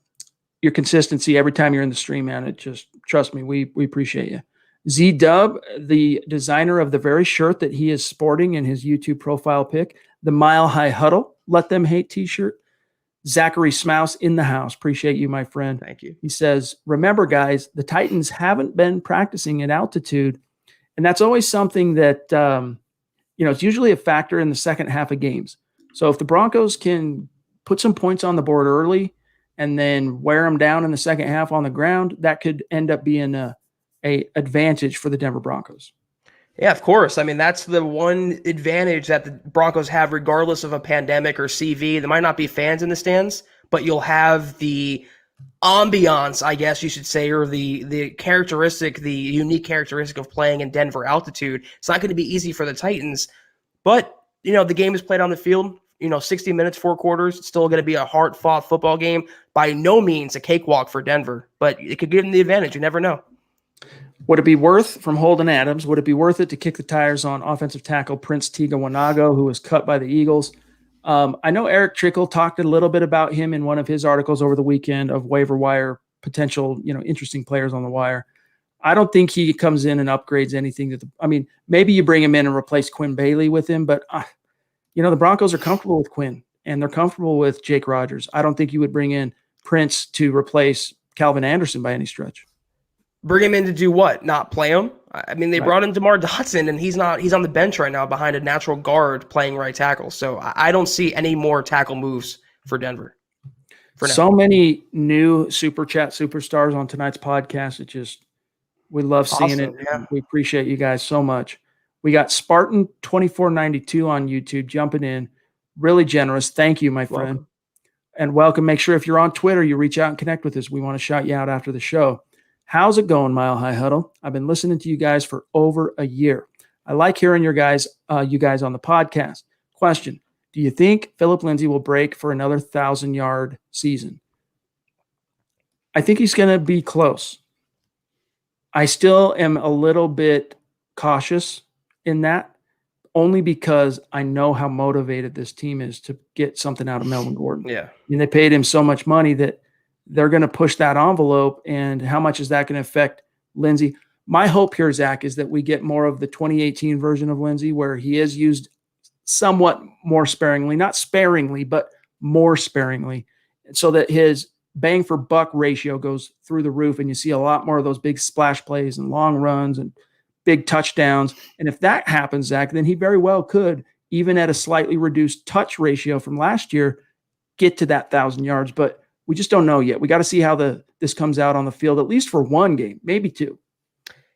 Your consistency every time you're in the stream, man, it just, trust me, we appreciate you. Z-Dub, the designer of the very shirt that he is sporting in his YouTube profile pic, the Mile High Huddle, Let Them Hate t-shirt. Zachary Smouse in the house. Appreciate you, my friend. Thank you. He says, remember, guys, the Titans haven't been practicing at altitude, and that's always something that, it's usually a factor in the second half of games. So if the Broncos can put some points on the board early and then wear them down in the second half on the ground, that could end up being a advantage for the Denver Broncos. Yeah, of course. I mean, that's the one advantage that the Broncos have, regardless of a pandemic or CV. There might not be fans in the stands, but you'll have the ambiance, I guess you should say, or the unique characteristic of playing in Denver altitude. It's not going to be easy for the Titans, but, the game is played on the field. 60 minutes, 4 quarters. It's still going to be a hard-fought football game. By no means a cakewalk for Denver, but it could give them the advantage. You never know. Would it be worth, from Holden Adams, would it be worth it to kick the tires on offensive tackle Prince Tega Wanago, who was cut by the Eagles? I know Eric Trickle talked a little bit about him in one of his articles over the weekend of waiver wire potential, interesting players on the wire. I don't think he comes in and upgrades anything. Maybe you bring him in and replace Quinn Bailey with him, but the Broncos are comfortable with Quinn, and they're comfortable with Jake Rogers. I don't think you would bring in Prince to replace Calvin Anderson by any stretch. Bring him in to do what? Not play him? They brought in DeMar Dotson, and he's on the bench right now behind a natural guard playing right tackle. So I don't see any more tackle moves for Denver. So many new Super Chat superstars on tonight's podcast. We love seeing it. Yeah. We appreciate you guys so much. We got Spartan 2492 on YouTube jumping in. Really generous. Thank you, my friend. Welcome. And welcome. Make sure if you're on Twitter, you reach out and connect with us. We want to shout you out after the show. How's it going, Mile High Huddle? I've been listening to you guys for over a year. I like hearing you guys on the podcast. Question: do you think Philip Lindsay will break for another 1,000-yard season? I think he's going to be close. I still am a little bit cautious in that, only because I know how motivated this team is to get something out of Melvin Gordon. Yeah. They paid him so much money that they're going to push that envelope. And how much is that going to affect Lindsay? My hope here, Zach, is that we get more of the 2018 version of Lindsay, where he is used somewhat more sparingly, not sparingly, but more sparingly, so that his bang for buck ratio goes through the roof, and you see a lot more of those big splash plays and long runs and big touchdowns. And if that happens, Zach, then he very well could, even at a slightly reduced touch ratio from last year, get to that 1,000 yards. But we just don't know yet. We got to see how this comes out on the field, at least for one game, maybe two.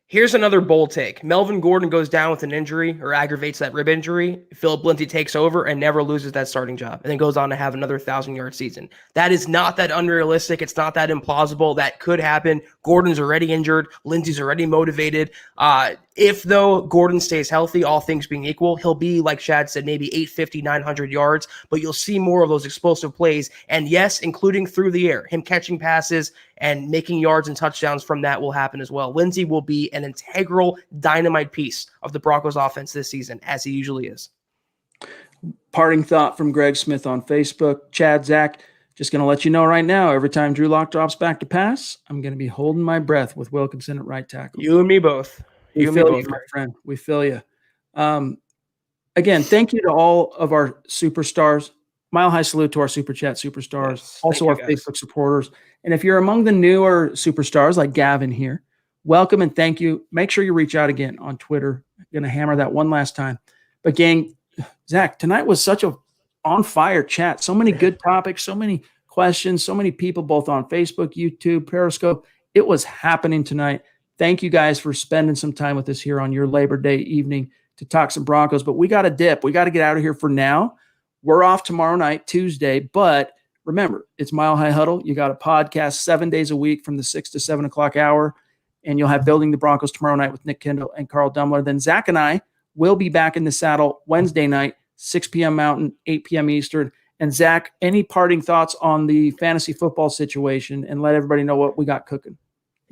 Here's another bold take. Melvin Gordon goes down with an injury or aggravates that rib injury. Philip Lindsay takes over and never loses that starting job and then goes on to have another 1,000-yard season. That is not that unrealistic. It's not that implausible. That could happen. Gordon's already injured. Lindsay's already motivated. If, though, Gordon stays healthy, all things being equal, he'll be, like Chad said, maybe 850, 900 yards, but you'll see more of those explosive plays. And yes, including through the air, him catching passes and making yards and touchdowns from that will happen as well. Lindsay will be an integral dynamite piece of the Broncos offense this season, as he usually is. Parting thought from Greg Smith on Facebook. Chad, Zach, just going to let you know right now, every time Drew Lock drops back to pass, I'm going to be holding my breath with Wilkinson at right tackle. You and me both. We feel you, my friend. We feel you. Again, thank you to all of our superstars. Mile high salute to our Super Chat superstars, Yes, also our Facebook supporters. And if you're among the newer superstars like Gavin here, welcome and thank you. Make sure you reach out again on Twitter. I'm going to hammer that one last time. But gang, Zach, tonight was such a on-fire chat. So many good topics, so many questions, so many people both on Facebook, YouTube, Periscope. It was happening tonight. Thank you guys for spending some time with us here on your Labor Day evening to talk some Broncos. But we got to dip. We got to get out of here for now. We're off tomorrow night, Tuesday. But remember, it's Mile High Huddle. You got a podcast 7 days a week from the 6 to 7 o'clock hour. And you'll have Building the Broncos tomorrow night with Nick Kendall and Carl Dummler. Then Zach and I will be back in the saddle Wednesday night, 6 p.m. Mountain, 8 p.m. Eastern. And Zach, any parting thoughts on the fantasy football situation and let everybody know what we got cooking?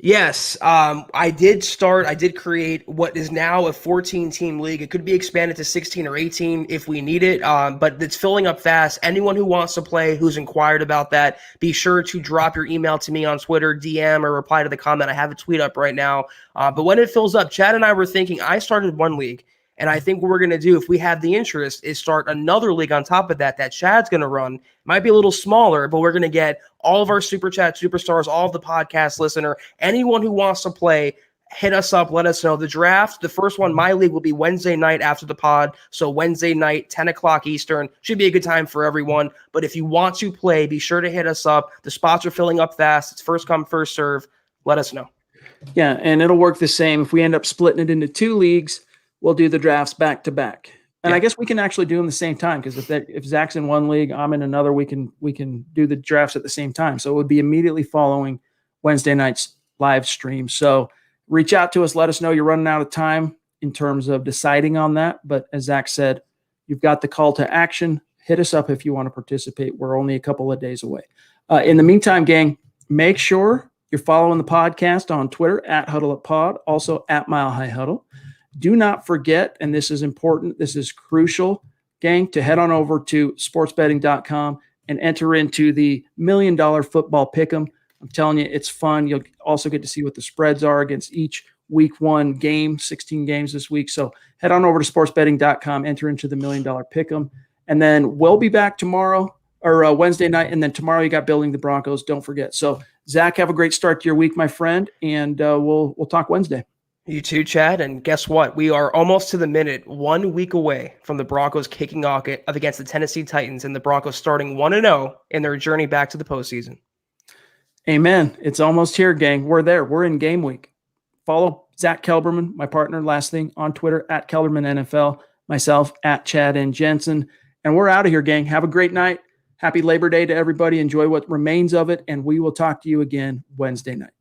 Yes, I did create what is now a 14-team league. It could be expanded to 16 or 18 if we need it, but it's filling up fast. Anyone who wants to play, who's inquired about that, be sure to drop your email to me on Twitter, DM, or reply to the comment. I have a tweet up right now. But when it fills up, Chad and I were thinking, I started one league. And I think what we're going to do, if we have the interest, is start another league on top of that Chad's going to run. Might be a little smaller, but we're going to get all of our Super Chat superstars, all of the podcast listener, anyone who wants to play, hit us up, let us know. The draft, the first one, my league, will be Wednesday night after the pod. So Wednesday night, 10 o'clock Eastern. Should be a good time for everyone. But if you want to play, be sure to hit us up. The spots are filling up fast. It's first come, first serve. Let us know. Yeah, and it'll work the same. If we end up splitting it into two leagues, we'll do the drafts back to back. And I guess we can actually do them the same time, because if Zach's in one league, I'm in another, we can do the drafts at the same time. So it would be immediately following Wednesday night's live stream. So reach out to us. Let us know you're running out of time in terms of deciding on that. But as Zach said, you've got the call to action. Hit us up if you want to participate. We're only a couple of days away. In the meantime, gang, make sure you're following the podcast on Twitter at HuddleUpPod, also at Mile High Huddle. Do not forget, and this is important, this is crucial, gang, to head on over to sportsbetting.com and enter into the $1 Million Football Pick'em. I'm telling you, it's fun. You'll also get to see what the spreads are against each week one game, 16 games this week. So head on over to sportsbetting.com, enter into the $1 Million Pick'em. And then we'll be back tomorrow or Wednesday night. And then tomorrow you got Building the Broncos. Don't forget. So Zach, have a great start to your week, my friend. And we'll talk Wednesday. You too, Chad. And guess what? We are almost to the minute, 1 week away from the Broncos kicking off against the Tennessee Titans, and the Broncos starting 1-0 in their journey back to the postseason. Amen. It's almost here, gang. We're there. We're in game week. Follow Zack Kelberman, my partner, last thing, on Twitter, at Kelberman NFL, myself, at Chad and Jensen. And we're out of here, gang. Have a great night. Happy Labor Day to everybody. Enjoy what remains of it, and we will talk to you again Wednesday night.